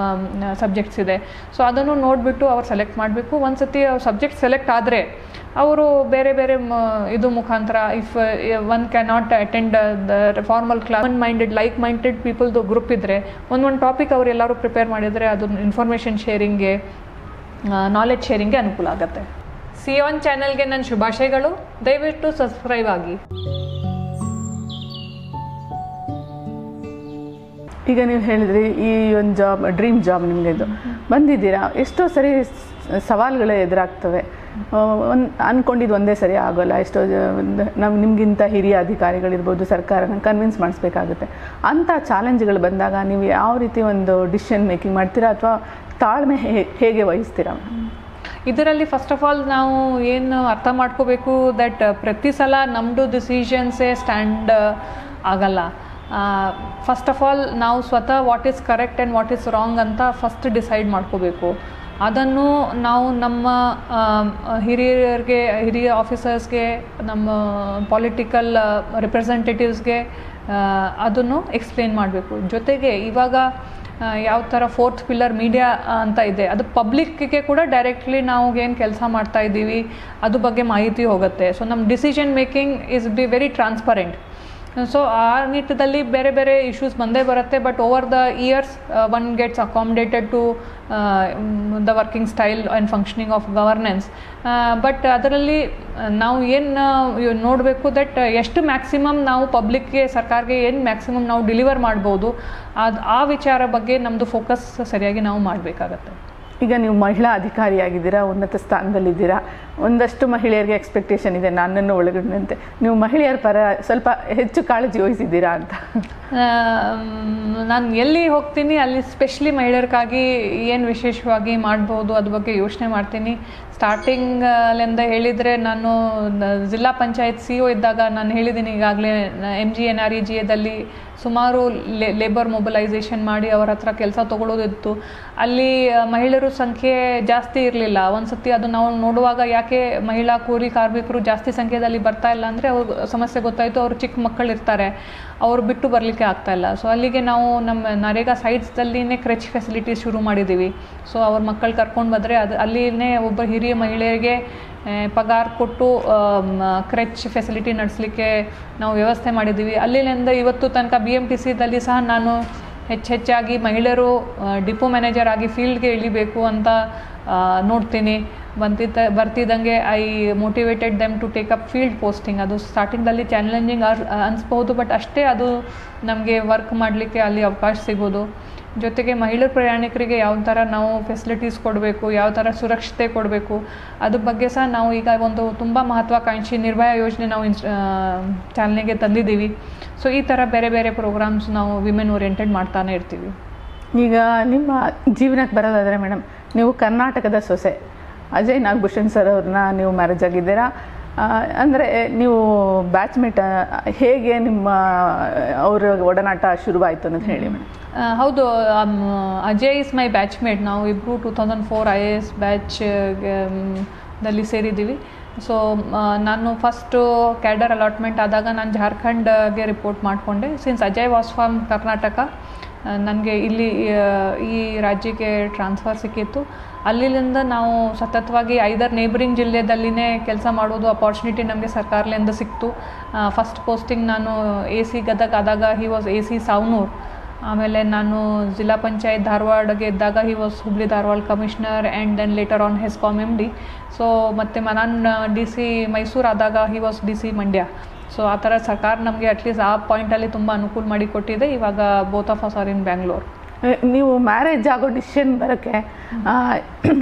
ಸಬ್ಜೆಕ್ಟ್ಸ್ ಇದೆ. ಸೊ ಅದನ್ನು ನೋಡಿಬಿಟ್ಟು ಅವ್ರು ಸೆಲೆಕ್ಟ್ ಮಾಡಬೇಕು. ಒಂದು ಸತಿ ಅವ್ರು ಸಬ್ಜೆಕ್ಟ್ ಸೆಲೆಕ್ಟ್ ಆದರೆ ಅವರು ಬೇರೆ ಇದು ಮುಖಾಂತರ if one can not attend the formal class, like minded ಪೀಪಲ್ದು ಗ್ರೂಪ್ ಇದ್ದರೆ ಒಂದು ಟಾಪಿಕ್ ಅವ್ರು ಎಲ್ಲರೂ ಪ್ರಿಪೇರ್ ಮಾಡಿದರೆ ಅದು ಇನ್ಫಾರ್ಮೇಷನ್ ಶೇರಿಂಗ್ಗೆ, ನಾಲೆಡ್ಜ್ ಶೇರಿಂಗ್ಗೆ ಅನುಕೂಲ ಆಗುತ್ತೆ. C1 ಚಾನೆಲ್ಗೆ ನನ್ನ ಶುಭಾಶಯಗಳು. ದಯವಿಟ್ಟು ಸಬ್ಸ್ಕ್ರೈಬ್ ಆಗಿ. ಈಗ ನೀವು ಹೇಳಿದ್ರಿ ಈ ಒಂದು ಜಾಬ್ ಡ್ರೀಮ್ ಜಾಬ್ ನಿಮಗೆ ಇದು ಬಂದಿದ್ದೀರಾ, ಎಷ್ಟೋ ಸರಿ ಸವಾಲುಗಳು ಎದುರಾಗ್ತವೆ. ಅಂದ್ಕೊಂಡಿದ್ದು ಒಂದೇ ಸರಿ ಆಗೋಲ್ಲ. ಎಷ್ಟೋ ನಾವು ನಿಮಗಿಂತ ಹಿರಿಯ ಅಧಿಕಾರಿಗಳಿರ್ಬೋದು, ಸರ್ಕಾರನ ಕನ್ವಿನ್ಸ್ ಮಾಡಿಸ್ಬೇಕಾಗುತ್ತೆ. ಅಂಥ ಚಾಲೆಂಜ್ಗಳು ಬಂದಾಗ ನೀವು ಯಾವ ರೀತಿ ಒಂದು ಡಿಸಿಷನ್ ಮೇಕಿಂಗ್ ಮಾಡ್ತೀರಾ ಅಥವಾ ತಾಳ್ಮೆ ಹೇಗೆ ವಹಿಸ್ತೀರಾ? ಇದರಲ್ಲಿ ಫಸ್ಟ್ ಆಫ್ ಆಲ್ ನಾವು ಏನು ಅರ್ಥ ಮಾಡ್ಕೋಬೇಕು ದಟ್ ಪ್ರತಿ ಸಲ ನಮ್ಮದು ಡಿಸಿಷನ್ಸೇ ಸ್ಟ್ಯಾಂಡ್ ಆಗಲ್ಲ. ಫಸ್ಟ್ ಆಫ್ ಆಲ್ ನಾವು ಸ್ವತಃ what is correct and what is wrong ಅಂತ ಫಸ್ಟ್ ಡಿಸೈಡ್ ಮಾಡ್ಕೋಬೇಕು. ಅದನ್ನು ನಾವು ನಮ್ಮ ಹಿರಿಯ ಆಫೀಸರ್ಸ್ಗೆ, ನಮ್ಮ ಪೊಲಿಟಿಕಲ್ ರಿಪ್ರೆಸೆಂಟೇಟಿವ್ಸ್ಗೆ ಅದನ್ನು ಎಕ್ಸ್ಪ್ಲೇನ್ ಮಾಡಬೇಕು. ಜೊತೆಗೆ ಇವಾಗ ಯಾವ ಥರ ಫೋರ್ತ್ ಪಿಲ್ಲರ್ ಮೀಡಿಯಾ ಅಂತ ಇದೆ, ಅದು ಪಬ್ಲಿಕ್ಕಿಗೆ ಕೂಡ ಡೈರೆಕ್ಟ್ಲಿ ನಾವು ಏನು ಕೆಲಸ ಮಾಡ್ತಾ ಇದ್ದೀವಿ ಅದ್ರ ಬಗ್ಗೆ ಮಾಹಿತಿ ಹೋಗುತ್ತೆ. ಸೊ ನಮ್ಮ decision making is be very transparent. So ಆ ನಿಟ್ಟಿನಲ್ಲಿ ಬೇರೆ ಬೇರೆ ಇಶ್ಯೂಸ್ ಬಂದೇ ಬರುತ್ತೆ. But over the years one gets accommodated to the working style and functioning of governance. But ಅದರಲ್ಲಿ ನಾವು ಏನು ನೋಡಬೇಕು ದಟ್ ಎಷ್ಟು ಮ್ಯಾಕ್ಸಿಮಮ್ ನಾವು ಪಬ್ಲಿಕ್ಗೆ, ಸರ್ಕಾರಕ್ಕೆ ಏನು ಮ್ಯಾಕ್ಸಿಮಮ್ ನಾವು ಡೆಲಿವರ್ ಮಾಡ್ಬೋದು, ಆ ವಿಚಾರ ಬಗ್ಗೆ ನಮ್ಮದು ಫೋಕಸ್ ಸರಿಯಾಗಿ ನಾವು ಮಾಡಬೇಕಾಗತ್ತೆ. ಈಗ ನೀವು ಮಹಿಳಾ ಅಧಿಕಾರಿಯಾಗಿದ್ದೀರಾ, ಉನ್ನತ ಸ್ಥಾನದಲ್ಲಿದ್ದೀರಾ. ಒಂದಷ್ಟು ಮಹಿಳೆಯರಿಗೆ ಎಕ್ಸ್ಪೆಕ್ಟೇಷನ್ ಇದೆ ನನ್ನನ್ನು ಒಳಗೊಂಡಂತೆ. ನೀವು ಮಹಿಳೆಯರ ಪರ ಸ್ವಲ್ಪ ಹೆಚ್ಚು ಕಾಳಜಿ ವಹಿಸಿದ್ದೀರಾ ಅಂತ? ನಾನು ಎಲ್ಲಿ ಹೋಗ್ತೀನಿ ಅಲ್ಲಿ ಸ್ಪೆಷಲಿ ಮಹಿಳೆಯರಿಗಾಗಿ ಏನು ವಿಶೇಷವಾಗಿ ಮಾಡ್ಬೋದು ಅದ್ರ ಬಗ್ಗೆ ಯೋಚನೆ ಮಾಡ್ತೀನಿ. ಸ್ಟಾರ್ಟಿಂಗಲ್ಲಿಂದ ಹೇಳಿದರೆ, ನಾನು ಜಿಲ್ಲಾ ಪಂಚಾಯತ್ CO ಇದ್ದಾಗ ನಾನು ಹೇಳಿದ್ದೀನಿ ಈಗಾಗಲೇ, MGNREGAದಲ್ಲಿ ಸುಮಾರು ಲೇಬರ್ ಮೊಬಿಲೈಸೇಷನ್ ಮಾಡಿ ಅವ್ರ ಹತ್ರ ಕೆಲಸ ತೊಗೊಳ್ಳೋದಿತ್ತು. ಅಲ್ಲಿ ಮಹಿಳೆಯರ ಸಂಖ್ಯೆ ಜಾಸ್ತಿ ಇರಲಿಲ್ಲ. ಒಂದು ಸತಿ ಅದು ನಾವು ನೋಡುವಾಗ ಯಾಕೆ ಮಹಿಳಾ ಕೂಲಿ ಕಾರ್ಮಿಕರು ಜಾಸ್ತಿ ಸಂಖ್ಯೆಯಲ್ಲಿ ಬರ್ತಾ ಇಲ್ಲ ಅಂದರೆ ಅವ್ರ ಸಮಸ್ಯೆ ಗೊತ್ತಾಯಿತು. ಅವರು ಚಿಕ್ಕ ಮಕ್ಕಳಿರ್ತಾರೆ, ಅವರು ಬಿಟ್ಟು ಬರಲಿಕ್ಕೆ ಆಗ್ತಾಯಿಲ್ಲ. ಸೊ ಅಲ್ಲಿಗೆ ನಾವು ನಮ್ಮ ನರೇಗಾ ಸೈಟ್ಸ್ದಲ್ಲಿನೇ ಕ್ರೆಚ್ ಫೆಸಿಲಿಟೀಸ್ ಶುರು ಮಾಡಿದ್ದೀವಿ. ಸೊ ಅವ್ರ ಮಕ್ಕಳು ಕರ್ಕೊಂಡು ಬಂದರೆ ಅಲ್ಲಿನೇ ಒಬ್ಬ ಹಿರಿಯ ಮಹಿಳೆಯರಿಗೆ ಪಗಾರ ಕೊಟ್ಟು ಕ್ರೆಚ್ ಫೆಸಿಲಿಟಿ ನಡೆಸಲಿಕ್ಕೆ ನಾವು ವ್ಯವಸ್ಥೆ ಮಾಡಿದ್ದೀವಿ. ಅಲ್ಲಿಂದ ಇವತ್ತು ತನಕ BMTCದಲ್ಲಿ ಸಹ ನಾನು ಹೆಚ್ಚಾಗಿ ಮಹಿಳೆಯರು ಡಿಪೋ ಮ್ಯಾನೇಜರ್ ಆಗಿ ಫೀಲ್ಡ್ಗೆ ಇಳಿಬೇಕು ಅಂತ ನೋಡ್ತೀನಿ. ಬರ್ತಿದ್ದಂಗೆ I motivated them to take up field posting. ಅದು ಸ್ಟಾರ್ಟಿಂಗಲ್ಲಿ ಚಾಲೆಂಜಿಂಗ್ ಅನಿಸ್ಬೋದು, ಬಟ್ ಅಷ್ಟೇ ಅದು ನಮಗೆ ವರ್ಕ್ ಮಾಡಲಿಕ್ಕೆ ಅಲ್ಲಿ ಅವಕಾಶ ಸಿಗೋದು. ಜೊತೆಗೆ ಮಹಿಳಾ ಪ್ರಯಾಣಿಕರಿಗೆ ಯಾವ ಥರ ನಾವು ಫೆಸಿಲಿಟೀಸ್ ಕೊಡಬೇಕು, ಯಾವ ಥರ ಸುರಕ್ಷತೆ ಕೊಡಬೇಕು, ಅದ್ರ ಬಗ್ಗೆ ಸಹ ನಾವು ಈಗ ಒಂದು ತುಂಬ ಮಹತ್ವಾಕಾಂಕ್ಷಿ ನಿರ್ಭಯ ಯೋಜನೆ ನಾವು ಚಾಲನೆಗೆ ತಂದಿದ್ದೀವಿ. ಸೊ ಈ ಥರ ಬೇರೆ ಬೇರೆ ಪ್ರೋಗ್ರಾಮ್ಸ್ ನಾವು ವಿಮೆನ್ ಓರಿಯೆಂಟೆಡ್ ಮಾಡ್ತಾನೆ ಇರ್ತೀವಿ. ಈಗ ನಿಮ್ಮ ಜೀವನಕ್ಕೆ ಬರೋದಾದರೆ ಮೇಡಮ್, ನೀವು ಕರ್ನಾಟಕದ ಸೊಸೆ ಅಜಯ್ ನಾಗಭೂಷಣ್ ಸರ್ ಅವ್ರನ್ನ ನೀವು ಮ್ಯಾರೇಜ್ ಆಗಿದ್ದೀರಾ. ಅಂದರೆ ನೀವು ಬ್ಯಾಚ್ಮೇಟ್, ಹೇಗೆ ನಿಮ್ಮ ಅವರ ಒಡನಾಟ ಶುರುವಾಯಿತು ಅನ್ನೋದು ಹೇಳಿ ಮೇಡಮ್. ಹೌದು, ಅಜಯ್ ಇಸ್ ಮೈ ಬ್ಯಾಚ್ಮೇಟ್. ನಾವು ಇಬ್ಬರು 2004 IAS ಬ್ಯಾಚ್ದಲ್ಲಿ ಸೇರಿದ್ದೀವಿ. ಸೊ ನಾನು ಫಸ್ಟು ಕ್ಯಾಡರ್ ಅಲಾಟ್ಮೆಂಟ್ ಆದಾಗ ನಾನು ಜಾರ್ಖಂಡ್ಗೆ ರಿಪೋರ್ಟ್ ಮಾಡಿಕೊಂಡೆ. Since Ajay was from Karnataka, ನನಗೆ ಇಲ್ಲಿ ಈ ರಾಜ್ಯಕ್ಕೆ ಟ್ರಾನ್ಸ್ಫರ್ ಸಿಕ್ಕಿತ್ತು. ಅಲ್ಲಿಂದ ನಾವು ಸತತವಾಗಿ 5 ನೇಬರಿಂಗ್ ಜಿಲ್ಲೆದಲ್ಲಿನೇ ಕೆಲಸ ಮಾಡೋದು ಅಪಾರ್ಚುನಿಟಿ ನಮಗೆ ಸರ್ಕಾರದಿಂದ ಸಿಕ್ತು. ಫಸ್ಟ್ ಪೋಸ್ಟಿಂಗ್ ನಾನು AC ಗದಗ ಆದಾಗ ಹಿ ವಾಸ್ AC ಸಾವನೂರು. ಆಮೇಲೆ ನಾನು ಜಿಲ್ಲಾ ಪಂಚಾಯತ್ ಧಾರವಾಡಗೆ ಇದ್ದಾಗ he was Hubli Dharwad commissioner and then later on HESCOM MD. So ಮತ್ತು ನಾನು DC ಮೈಸೂರು ಆದಾಗ he was DC Mandya. So ಆ ಥರ ಸರ್ಕಾರ ನಮಗೆ ಅಟ್ಲೀಸ್ಟ್ ಆ ಪಾಯಿಂಟಲ್ಲಿ ತುಂಬ ಅನುಕೂಲ ಮಾಡಿ ಕೊಟ್ಟಿದೆ. ಇವಾಗ ಬೋತ್ ಆಫ್ ಅಸ್ ಆರ್ ಇನ್ ಬ್ಯಾಂಗ್ಳೂರ್. ನೀವು ಮ್ಯಾರೇಜ್ ಆಗೋ ಡಿಸಿಷನ್ ಬರೋಕ್ಕೆ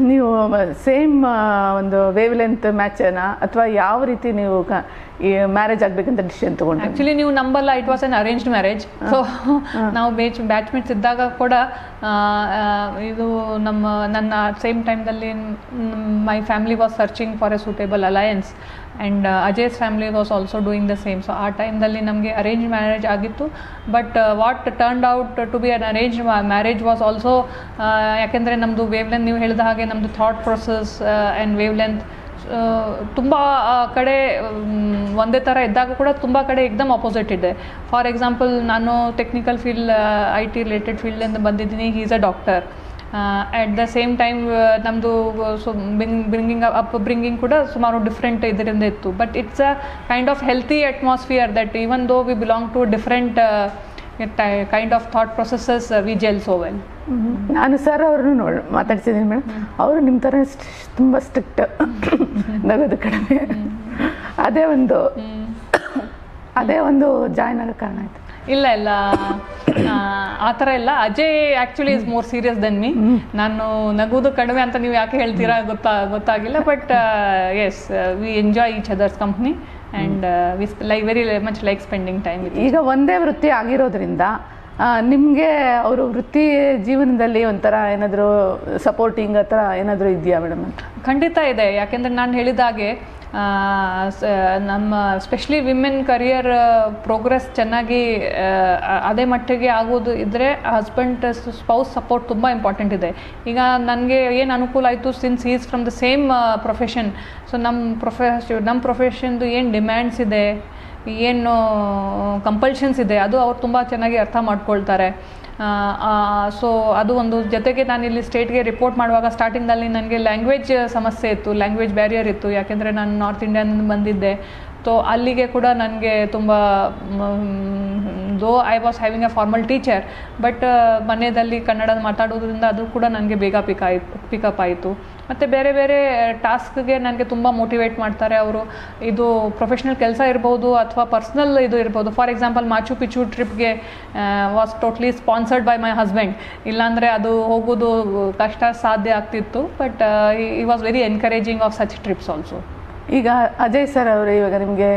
ನೀವು ಸೇಮ್ ಒಂದು ವೇವ್ ಲೆಂತ್ ಮ್ಯಾಚನ ಅಥವಾ ಯಾವ ರೀತಿ ನೀವು ಈ ಮ್ಯಾರೇಜ್ ಆಗಬೇಕಂತ ಡಿಸಿಷನ್ ತೊಗೊಂಡು? ಆ್ಯಕ್ಚುಲಿ ನೀವು ನಂಬಲ್ಲ, it was an arranged marriage. So ನಾವು ಬ್ಯಾಚ್ಮೇಟ್ಸ್ ಇದ್ದಾಗ ಕೂಡ ಇದು ನನ್ನ ಸೇಮ್ ಟೈಮ್ದಲ್ಲಿ my family was searching for a suitable alliance and Ajay's family was also doing the same. So ಆ ಟೈಮ್ದಲ್ಲಿ ನಮಗೆ ಅರೇಂಜ್ ಮ್ಯಾರೇಜ್ ಆಗಿತ್ತು. But what turned out to be an arrange marriage was also, ಯಾಕೆಂದರೆ ನಮ್ಮದು ವೇವ್ ಲೆಂತ್, ನೀವು ಹೇಳಿದ ಹಾಗೆ ನಮ್ಮದು thought process and wavelength ತುಂಬ ಕಡೆ ಒಂದೇ ಥರ ಇದ್ದಾಗ ಕೂಡ ತುಂಬ ಕಡೆ ಎಕ್ದಮ್ ಆಪೋಸಿಟ್ ಇದೆ. ಫಾರ್ ಎಕ್ಸಾಂಪಲ್, ನಾನು ಟೆಕ್ನಿಕಲ್ ಫೀಲ್ಡ್ IT ರಿಲೇಟೆಡ್ ಫೀಲ್ಡಿಂದ ಬಂದಿದ್ದೀನಿ. He is a doctor. At the same time ನಮ್ಮದು ಬ್ರಿಂಗಿಂಗ್ ಕೂಡ ಸುಮಾರು ಡಿಫ್ರೆಂಟ್ ಇದರಿಂದ ಇತ್ತು. But it's a kind of healthy atmosphere that even though we belong to different kind of thought processes we gel so well. ನಾನು sir ಅವ್ರನ್ನು ಮಾತಾಡ್ಸಿದ್ದೀನಿ madam. ಅವರು ನಿಮ್ಮ ಥರ ತುಂಬ ಸ್ಟ್ರಿಕ್ಟ್, ನಗೋದು ಕಡಿಮೆ. ಅದೇ ಒಂದು ಜಾಯ್ನ್ ಆಗೋ ಕಾರಣ ಆಯಿತು. ಇಲ್ಲ ಇಲ್ಲ ಆ ಥರ ಇಲ್ಲ. Ajay actually is more serious than me. ನಾನು ನಗುವುದು ಕಡಿಮೆ ಅಂತ ನೀವು ಯಾಕೆ ಹೇಳ್ತೀರಾ ಗೊತ್ತಾಗಿಲ್ಲ. But yes, we enjoy each other's company and we very much like spending time. ಈಗ ಒಂದೇ ವೃತ್ತಿ ಆಗಿರೋದ್ರಿಂದ ನಿಮಗೆ ಅವರು ವೃತ್ತಿ ಜೀವನದಲ್ಲಿ ಒಂಥರ ಏನಾದರೂ ಸಪೋರ್ಟಿಂಗ್ ಆ ಥರ ಏನಾದರೂ ಇದೆಯಾ ಮೇಡಮ್ ಅಂತ? ಖಂಡಿತ ಇದೆ. ಯಾಕೆಂದರೆ ನಾನು ಹೇಳಿದ ಹಾಗೆ ನಮ್ಮ ಸ್ಪೆಷಲಿ ವಿಮೆನ್ ಕರಿಯರ್ ಪ್ರೋಗ್ರೆಸ್ ಚೆನ್ನಾಗಿ ಅದೇ ಮಟ್ಟಿಗೆ ಆಗೋದು ಇದ್ದರೆ ಹಸ್ಬೆಂಡ್ ಸ್ಪೌಸ್ ಸಪೋರ್ಟ್ ತುಂಬ ಇಂಪಾರ್ಟೆಂಟ್ ಇದೆ. ಈಗ ನನಗೆ ಏನು ಅನುಕೂಲ ಆಯಿತು, since is from the same profession. So ನಮ್ಮ ಪ್ರೊಫೆಷನ್ದು ಏನು ಡಿಮ್ಯಾಂಡ್ಸ್ ಇದೆ, ಏನು ಕಂಪಲ್ಷನ್ಸ್ ಇದೆ, ಅದು ಅವ್ರು ತುಂಬ ಚೆನ್ನಾಗಿ ಅರ್ಥ ಮಾಡ್ಕೊಳ್ತಾರೆ. ಸೊ ಅದು ಒಂದು. ಜೊತೆಗೆ ನಾನು ಇಲ್ಲಿ ಸ್ಟೇಟ್ಗೆ ರಿಪೋರ್ಟ್ ಮಾಡುವಾಗ ಸ್ಟಾರ್ಟಿಂಗಲ್ಲಿ ನನಗೆ ಲ್ಯಾಂಗ್ವೇಜ್ ಸಮಸ್ಯೆ ಇತ್ತು, ಲ್ಯಾಂಗ್ವೇಜ್ ಬ್ಯಾರಿಯರ್ ಇತ್ತು. ಯಾಕೆಂದರೆ ನಾನು ನಾರ್ತ್ ಇಂಡಿಯನ್ ಬಂದಿದ್ದೆ. ಸೊ ಅಲ್ಲಿಗೆ ಕೂಡ ನನಗೆ ತುಂಬ though I was having A formal teacher, but ಮನೆಯಲ್ಲಿ ಕನ್ನಡ ಮಾತಾಡೋದ್ರಿಂದ ಅದು ಕೂಡ ನನಗೆ ಬೇಗ ಪಿಕಪ್ ಆಯಿತು. ಮತ್ತು ಬೇರೆ ಬೇರೆ ಟಾಸ್ಕ್ಗೆ ನನಗೆ ತುಂಬ ಮೋಟಿವೇಟ್ ಮಾಡ್ತಾರೆ ಅವರು. ಇದು ಪ್ರೊಫೆಷ್ನಲ್ ಕೆಲಸ ಇರ್ಬೋದು ಅಥವಾ ಪರ್ಸ್ನಲ್ ಇದು ಇರ್ಬೋದು. ಫಾರ್ ಎಕ್ಸಾಂಪಲ್ ಮಾಚು ಪಿಚು ಟ್ರಿಪ್ಗೆ was totally sponsored by my husband. ಇಲ್ಲಾಂದರೆ ಅದು ಹೋಗೋದು ಕಷ್ಟ ಸಾಧ್ಯ ಆಗ್ತಿತ್ತು. ಬಟ್ ಈ was very encouraging of such trips also. ಈಗ ಅಜಯ್ ಸರ್ ಅವರು ಇವಾಗ ನಿಮಗೆ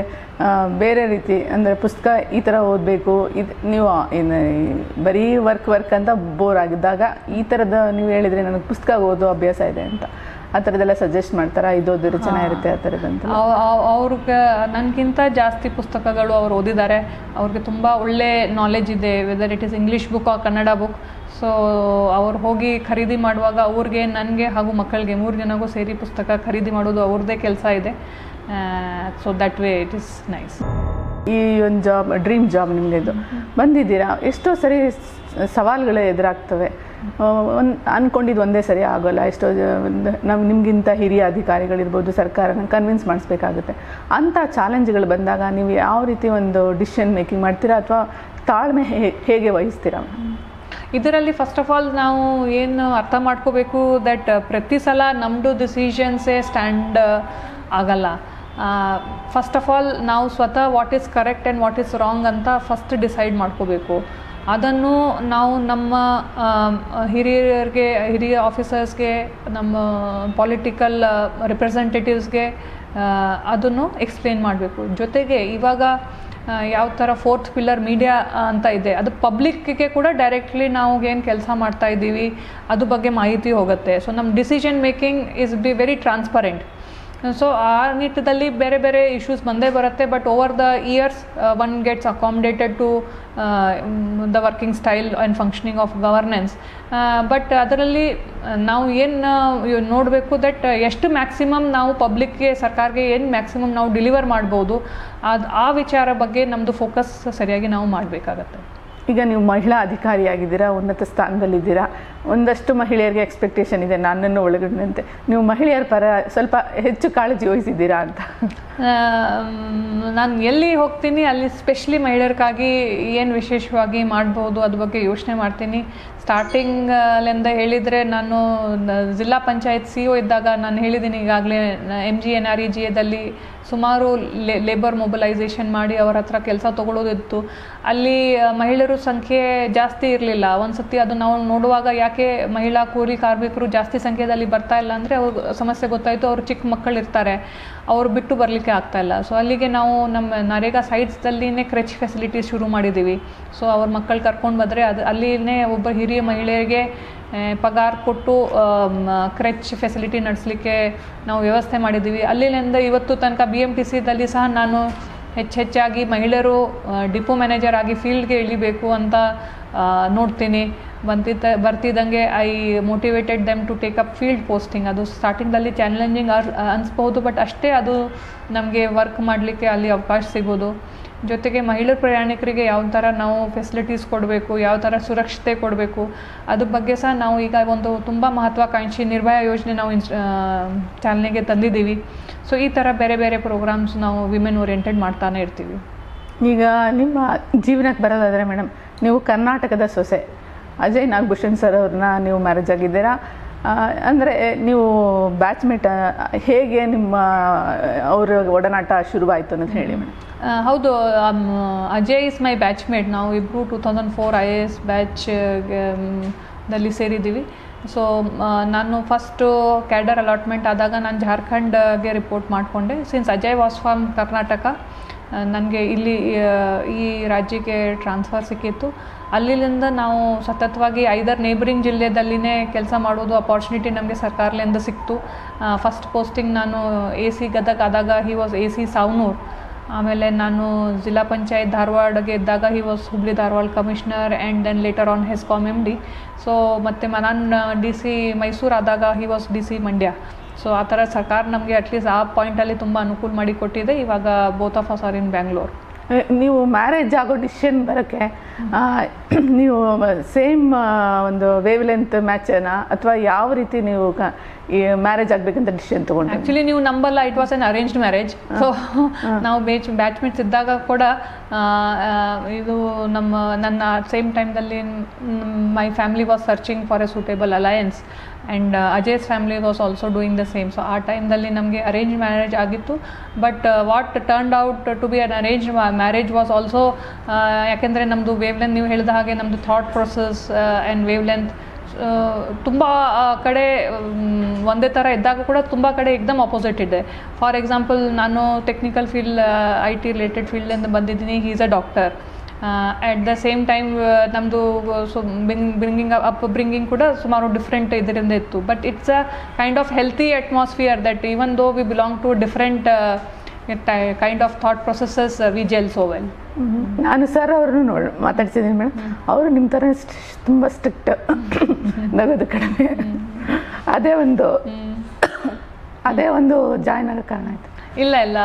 ಬೇರೆ ರೀತಿ ಅಂದರೆ ಪುಸ್ತಕ ಈ ಥರ ಓದಬೇಕು, ಇದು ನೀವು ಏನು ಬರೀ ವರ್ಕ್ ಅಂತ ಬೋರ್ ಆಗಿದ್ದಾಗ ಈ ಥರದ ನೀವು ಹೇಳಿದರೆ ನನಗೆ ಪುಸ್ತಕ ಓದೋ ಅಭ್ಯಾಸ ಇದೆ ಅಂತ, ಆ ಥರದ್ದೆಲ್ಲ ಸಜೆಸ್ಟ್ ಮಾಡ್ತಾರಾ? ಇದು ಓದಿದ್ರೆ ಚೆನ್ನಾಗಿರುತ್ತೆ ಆ ಥರದಂತ? ಅವ್ರಿಗೆ ನನಗಿಂತ ಜಾಸ್ತಿ ಪುಸ್ತಕಗಳು ಅವ್ರು ಓದಿದ್ದಾರೆ. ಅವ್ರಿಗೆ ತುಂಬ ಒಳ್ಳೆ ನಾಲೆಜ್ ಇದೆ, whether it is English book or Kannada book. So ಅವ್ರು ಹೋಗಿ ಖರೀದಿ ಮಾಡುವಾಗ ಅವ್ರಿಗೆ, ನನಗೆ ಹಾಗೂ ಮಕ್ಕಳಿಗೆ 3 ಜನಗೂ ಸೇರಿ ಪುಸ್ತಕ ಖರೀದಿ ಮಾಡೋದು ಅವ್ರದ್ದೇ ಕೆಲಸ ಇದೆ. So that way it is nice. ಈ ಒಂದು ಜಾಬ್ ಡ್ರೀಮ್ ಜಾಬ್ ನಿಮಗೆ ಇದು ಬಂದಿದ್ದೀರಾ, ಎಷ್ಟೋ ಸರಿ ಸವಾಲುಗಳು ಎದುರಾಗ್ತವೆ. ಅಂದ್ಕೊಂಡಿದ್ದು ಒಂದೇ ಸರಿ ಆಗೋಲ್ಲ. ಎಷ್ಟೋ ನಿಮಗಿಂತ ಹಿರಿಯ ಅಧಿಕಾರಿಗಳಿರ್ಬೋದು, ಸರ್ಕಾರನ ಕನ್ವಿನ್ಸ್ ಮಾಡಿಸ್ಬೇಕಾಗುತ್ತೆ. ಅಂಥ ಚಾಲೆಂಜ್ಗಳು ಬಂದಾಗ ನೀವು ಯಾವ ರೀತಿ ಒಂದು ಡಿಸಿಷನ್ ಮೇಕಿಂಗ್ ಮಾಡ್ತೀರಾ ಅಥವಾ ತಾಳ್ಮೆ ಹೇಗೆ ವಹಿಸ್ತೀರಾ? ಇದರಲ್ಲಿ ಫಸ್ಟ್ ಆಫ್ ಆಲ್ ನಾವು ಏನು ಅರ್ಥ ಮಾಡ್ಕೋಬೇಕು, ದಟ್ ಪ್ರತಿ ಸಲ ನಮ್ಮದು ಡಿಸಿಷನ್ಸೇ ಸ್ಟ್ಯಾಂಡ್ ಆಗಲ್ಲ. ಫಸ್ಟ್ ಆಫ್ ಆಲ್ ನಾವು ಸ್ವತಃ what is correct and what is wrong ಅಂತ ಫಸ್ಟ್ ಡಿಸೈಡ್ ಮಾಡ್ಕೋಬೇಕು. ಅದನ್ನು ನಾವು ನಮ್ಮ ಹಿರಿಯ ಆಫೀಸರ್ಸ್ಗೆ, ನಮ್ಮ ಪೊಲಿಟಿಕಲ್ ರಿಪ್ರೆಸೆಂಟೇಟಿವ್ಸ್ಗೆ ಅದನ್ನು ಎಕ್ಸ್ಪ್ಲೇನ್ ಮಾಡಬೇಕು. ಜೊತೆಗೆ ಇವಾಗ ಯಾವ ಥರ 4th ಪಿಲ್ಲರ್ ಮೀಡಿಯಾ ಅಂತ ಇದೆ, ಅದು ಪಬ್ಲಿಕ್ಗೆ ಕೂಡ ಡೈರೆಕ್ಟ್ಲಿ ನಾವು ಏನು ಕೆಲಸ ಮಾಡ್ತಾ ಇದ್ದೀವಿ ಅದ್ರ ಬಗ್ಗೆ ಮಾಹಿತಿ ಹೋಗುತ್ತೆ. ಸೊ ನಮ್ಮ decision making is be very transparent. So ಆ ನಿಟ್ಟಿನಲ್ಲಿ ಬೇರೆ ಬೇರೆ ಇಶ್ಯೂಸ್ ಬಂದೇ ಬರುತ್ತೆ. But over the years one gets accommodated to the working style and functioning of governance. But ಅದರಲ್ಲಿ ನಾವು ಏನು ನೋಡಬೇಕು, ದಟ್ ಎಷ್ಟು ಮ್ಯಾಕ್ಸಿಮಮ್ ನಾವು ಪಬ್ಲಿಕ್ಗೆ, ಸರ್ಕಾರಕ್ಕೆ ಏನು ಮ್ಯಾಕ್ಸಿಮಮ್ ನಾವು ಡೆಲಿವರ್ ಮಾಡ್ಬೋದು, ಆ ವಿಚಾರ ಬಗ್ಗೆ ನಮ್ಮದು ಫೋಕಸ್ ಸರಿಯಾಗಿ ನಾವು ಮಾಡಬೇಕಾಗತ್ತೆ. ಈಗ ನೀವು ಮಹಿಳಾ ಅಧಿಕಾರಿಯಾಗಿದ್ದೀರಾ, ಉನ್ನತ ಸ್ಥಾನದಲ್ಲಿದ್ದೀರಾ, ಒಂದಷ್ಟು ಮಹಿಳೆಯರಿಗೆ ಎಕ್ಸ್ಪೆಕ್ಟೇಷನ್ ಇದೆ ನನ್ನನ್ನು ಒಳಗೊಂಡಂತೆ. ನೀವು ಮಹಿಳೆಯರ ಪರ ಸ್ವಲ್ಪ ಹೆಚ್ಚು ಕಾಳಜಿ ವಹಿಸಿದ್ದೀರಾ ಅಂತ? ನಾನು ಎಲ್ಲಿ ಹೋಗ್ತೀನಿ ಅಲ್ಲಿ ಸ್ಪೆಷಲಿ ಮಹಿಳೆಯರಿಗಾಗಿ ಏನು ವಿಶೇಷವಾಗಿ ಮಾಡ್ಬೋದು ಅದ್ರ ಬಗ್ಗೆ ಯೋಚನೆ ಮಾಡ್ತೀನಿ. ಸ್ಟಾರ್ಟಿಂಗಲ್ಲಿಂದ ಹೇಳಿದರೆ, ನಾನು ಜಿಲ್ಲಾ ಪಂಚಾಯತ್ CO ಇದ್ದಾಗ ನಾನು ಹೇಳಿದ್ದೀನಿ ಈಗಾಗಲೇ, MGNREGAದಲ್ಲಿ ಸುಮಾರು ಲೇಬರ್ ಮೊಬಿಲೈಸೇಷನ್ ಮಾಡಿ ಅವ್ರ ಹತ್ರ ಕೆಲಸ ತೊಗೊಳ್ಳೋದಿತ್ತು. ಅಲ್ಲಿ ಮಹಿಳೆಯರ ಸಂಖ್ಯೆ ಜಾಸ್ತಿ ಇರಲಿಲ್ಲ. ಒಂದು ಸತಿ ಅದು ನಾವು ನೋಡುವಾಗ ಯಾಕೆ ಮಹಿಳಾ ಕೂಲಿ ಕಾರ್ಮಿಕರು ಜಾಸ್ತಿ ಸಂಖ್ಯೆಯಲ್ಲಿ ಬರ್ತಾ ಇಲ್ಲ ಅಂದರೆ ಅವ್ರ ಸಮಸ್ಯೆ ಗೊತ್ತಾಯಿತು. ಅವರು ಚಿಕ್ಕ ಮಕ್ಕಳಿರ್ತಾರೆ, ಅವ್ರು ಬಿಟ್ಟು ಬರಲಿಕ್ಕೆ ಆಗ್ತಾಯಿಲ್ಲ. ಸೊ ಅಲ್ಲಿಗೆ ನಾವು ನಮ್ಮ ನರೇಗಾ ಸೈಟ್ಸ್ದಲ್ಲಿನೇ ಕ್ರೆಚ್ ಫೆಸಿಲಿಟೀಸ್ ಶುರು ಮಾಡಿದ್ದೀವಿ. ಸೊ ಅವ್ರ ಮಕ್ಕಳು ಕರ್ಕೊಂಡು ಬಂದರೆ ಅಲ್ಲಿನೇ ಒಬ್ಬ ಹಿರಿಯ ಮಹಿಳೆಯರಿಗೆ ಪಗಾರ ಕೊಟ್ಟು ಕ್ರೆಚ್ ಫೆಸಿಲಿಟಿ ನಡೆಸಲಿಕ್ಕೆ ನಾವು ವ್ಯವಸ್ಥೆ ಮಾಡಿದ್ದೀವಿ. ಅಲ್ಲಿಂದ ಇವತ್ತು ತನಕ BMTCದಲ್ಲಿ ಸಹ ನಾನು ಹೆಚ್ಚಾಗಿ ಮಹಿಳೆಯರು ಡಿಪೋ ಮ್ಯಾನೇಜರ್ ಆಗಿ ಫೀಲ್ಡ್ಗೆ ಇಳಿಬೇಕು ಅಂತ ನೋಡ್ತೀನಿ. ಬರ್ತಿದ್ದಂಗೆ I motivated them to take up field posting. ಅದು ಸ್ಟಾರ್ಟಿಂಗಲ್ಲಿ ಚಾಲೆಂಜಿಂಗ್ ಅನಿಸ್ಬೋದು, ಬಟ್ ಅಷ್ಟೇ ಅದು ನಮಗೆ ವರ್ಕ್ ಮಾಡಲಿಕ್ಕೆ ಅಲ್ಲಿ ಅವಕಾಶ ಸಿಗೋದು. ಜೊತೆಗೆ ಮಹಿಳಾ ಪ್ರಯಾಣಿಕರಿಗೆ ಯಾವ ಥರ ನಾವು ಫೆಸಿಲಿಟೀಸ್ ಕೊಡಬೇಕು, ಯಾವ ಥರ ಸುರಕ್ಷತೆ ಕೊಡಬೇಕು, ಅದ್ರ ಬಗ್ಗೆ ಸಹ ನಾವು ಈಗ ಒಂದು ತುಂಬ ಮಹತ್ವಾಕಾಂಕ್ಷಿ ನಿರ್ಭಯ ಯೋಜನೆ ನಾವು ಚಾಲನೆಗೆ ತಂದಿದ್ದೀವಿ. ಸೊ ಈ ಥರ ಬೇರೆ ಬೇರೆ ಪ್ರೋಗ್ರಾಮ್ಸ್ ನಾವು ವಿಮೆನ್ ಓರಿಯೆಂಟೆಡ್ ಮಾಡ್ತಾನೆ ಇರ್ತೀವಿ. ಈಗ ನಿಮ್ಮ ಜೀವನಕ್ಕೆ ಬರೋದಾದರೆ ಮೇಡಮ್, ನೀವು ಕರ್ನಾಟಕದ ಸೊಸೆ ಅಜಯ್ ನಾಗಭೂಷಣ್ ಸರ್ ಅವ್ರನ್ನ ನೀವು ಮ್ಯಾರೇಜ್ ಆಗಿದ್ದೀರಾ. ಅಂದರೆ ನೀವು ಬ್ಯಾಚ್ಮೇಟ್ ಹೇಗೆ ನಿಮ್ಮ ಅವರ ಒಡನಾಟ ಶುರುವಾಯಿತು ಅಂತ ಹೇಳಿ ಮೇಡಮ್. ಹೌದು, ಅಜಯ್ ಇಸ್ ಮೈ ಬ್ಯಾಚ್ಮೇಟ್. ನಾವು ಇಬ್ಬರು 2004 IAS ಬ್ಯಾಚ್ದಲ್ಲಿ ಸೇರಿದ್ದೀವಿ. ಸೊ ನಾನು ಫಸ್ಟು ಕ್ಯಾಡರ್ ಅಲಾಟ್ಮೆಂಟ್ ಆದಾಗ ನಾನು ಜಾರ್ಖಂಡ್ಗೆ ರಿಪೋರ್ಟ್ ಮಾಡಿಕೊಂಡೆ. Since Ajay was from Karnataka, ನನಗೆ ಇಲ್ಲಿ ಈ ರಾಜ್ಯಕ್ಕೆ ಟ್ರಾನ್ಸ್ಫರ್ ಸಿಕ್ಕಿತ್ತು. ಅಲ್ಲಿಂದ ನಾವು ಸತತವಾಗಿ 5 ನೇಬರಿಂಗ್ ಜಿಲ್ಲೆದಲ್ಲಿನೇ ಕೆಲಸ ಮಾಡೋದು ಅಪಾರ್ಚುನಿಟಿ ನಮಗೆ ಸರ್ಕಾರದಿಂದ ಸಿಕ್ತು. ಫಸ್ಟ್ ಪೋಸ್ಟಿಂಗ್ ನಾನು AC ಗದಗ ಆದಾಗ ಹಿ ವಾಸ್ AC ಸಾವನೂರು. ಆಮೇಲೆ ನಾನು ಜಿಲ್ಲಾ ಪಂಚಾಯತ್ ಧಾರವಾಡಗೆ ಇದ್ದಾಗ he was Hubli Dharwad commissioner and then later on HESCOM MD. So ಮತ್ತು ನಾನು DC ಮೈಸೂರು ಆದಾಗ he was DC Mandya. So ಆ ಥರ ಸರ್ಕಾರ ನಮಗೆ ಅಟ್ಲೀಸ್ಟ್ ಆ ಪಾಯಿಂಟಲ್ಲಿ ತುಂಬ ಅನುಕೂಲ ಮಾಡಿ ಕೊಟ್ಟಿದೆ. ಇವಾಗ ಬೋತ್ ಆಫ್ ಅಸ್ ಆರ್ ಇನ್ ಬ್ಯಾಂಗ್ಳೂರ್. ನೀವು ಮ್ಯಾರೇಜ್ ಆಗೋ ಡಿಸಿಷನ್ ಬರೋಕ್ಕೆ ನೀವು ಸೇಮ್ ಒಂದು ವೇವ್ ಲೆಂತ್ ಮ್ಯಾಚನ ಅಥವಾ ಯಾವ ರೀತಿ ನೀವು ಈ ಮ್ಯಾರೇಜ್ ಆಗಬೇಕಂತ ಡಿಸಿಷನ್ ತೊಗೊಂಡು? ಆ್ಯಕ್ಚುಲಿ ನೀವು ನಂಬಲ್ಲ, it was an arranged marriage. So ನಾವು ಬ್ಯಾಚ್ಮೇಟ್ಸ್ ಇದ್ದಾಗ ಕೂಡ ಇದು ನನ್ನ ಸೇಮ್ ಟೈಮ್ದಲ್ಲಿ my family was searching for a suitable alliance and Ajay's family was also doing the same. So ಆ ಟೈಮ್ದಲ್ಲಿ ನಮಗೆ ಅರೇಂಜ್ ಮ್ಯಾರೇಜ್ ಆಗಿತ್ತು. But what turned out to be an arrange marriage was also, ಯಾಕೆಂದರೆ ನಮ್ಮದು ವೇವ್ ಲೆಂತ್ ನೀವು ಹೇಳಿದ ಹಾಗೆ ನಮ್ಮದು thought process and wavelength ತುಂಬ ಕಡೆ ಒಂದೇ ಥರ ಇದ್ದಾಗ ಕೂಡ ತುಂಬ ಕಡೆ ಎಕ್ದಮ್ ಆಪೋಸಿಟ್ ಇದೆ. ಫಾರ್ ಎಕ್ಸಾಂಪಲ್, ನಾನು ಟೆಕ್ನಿಕಲ್ ಫೀಲ್ಡ್ IT ರಿಲೇಟೆಡ್ ಫೀಲ್ಡಿಂದ ಬಂದಿದ್ದೀನಿ. He is a doctor. At the same time ನಮ್ಮದು ಬ್ರಿಂಗಿಂಗ್ ಕೂಡ ಸುಮಾರು ಡಿಫ್ರೆಂಟ್ ಇದರಿಂದ ಇತ್ತು. But it's a kind of healthy atmosphere that even though we belong to different kind of thought processes we gel so well. ನಾನು sir ಅವ್ರನ್ನು ಮಾತಾಡ್ಸಿದ್ದೀನಿ madam. ಅವರು ನಿಮ್ಮ ಥರ ತುಂಬ ಸ್ಟ್ರಿಕ್ಟ್, ನಗೋದು ಕಡಿಮೆ. ಅದೇ ಒಂದು ಜಾಯ್ನ್ ಆಗೋ ಕಾರಣ ಆಯಿತು. ಇಲ್ಲ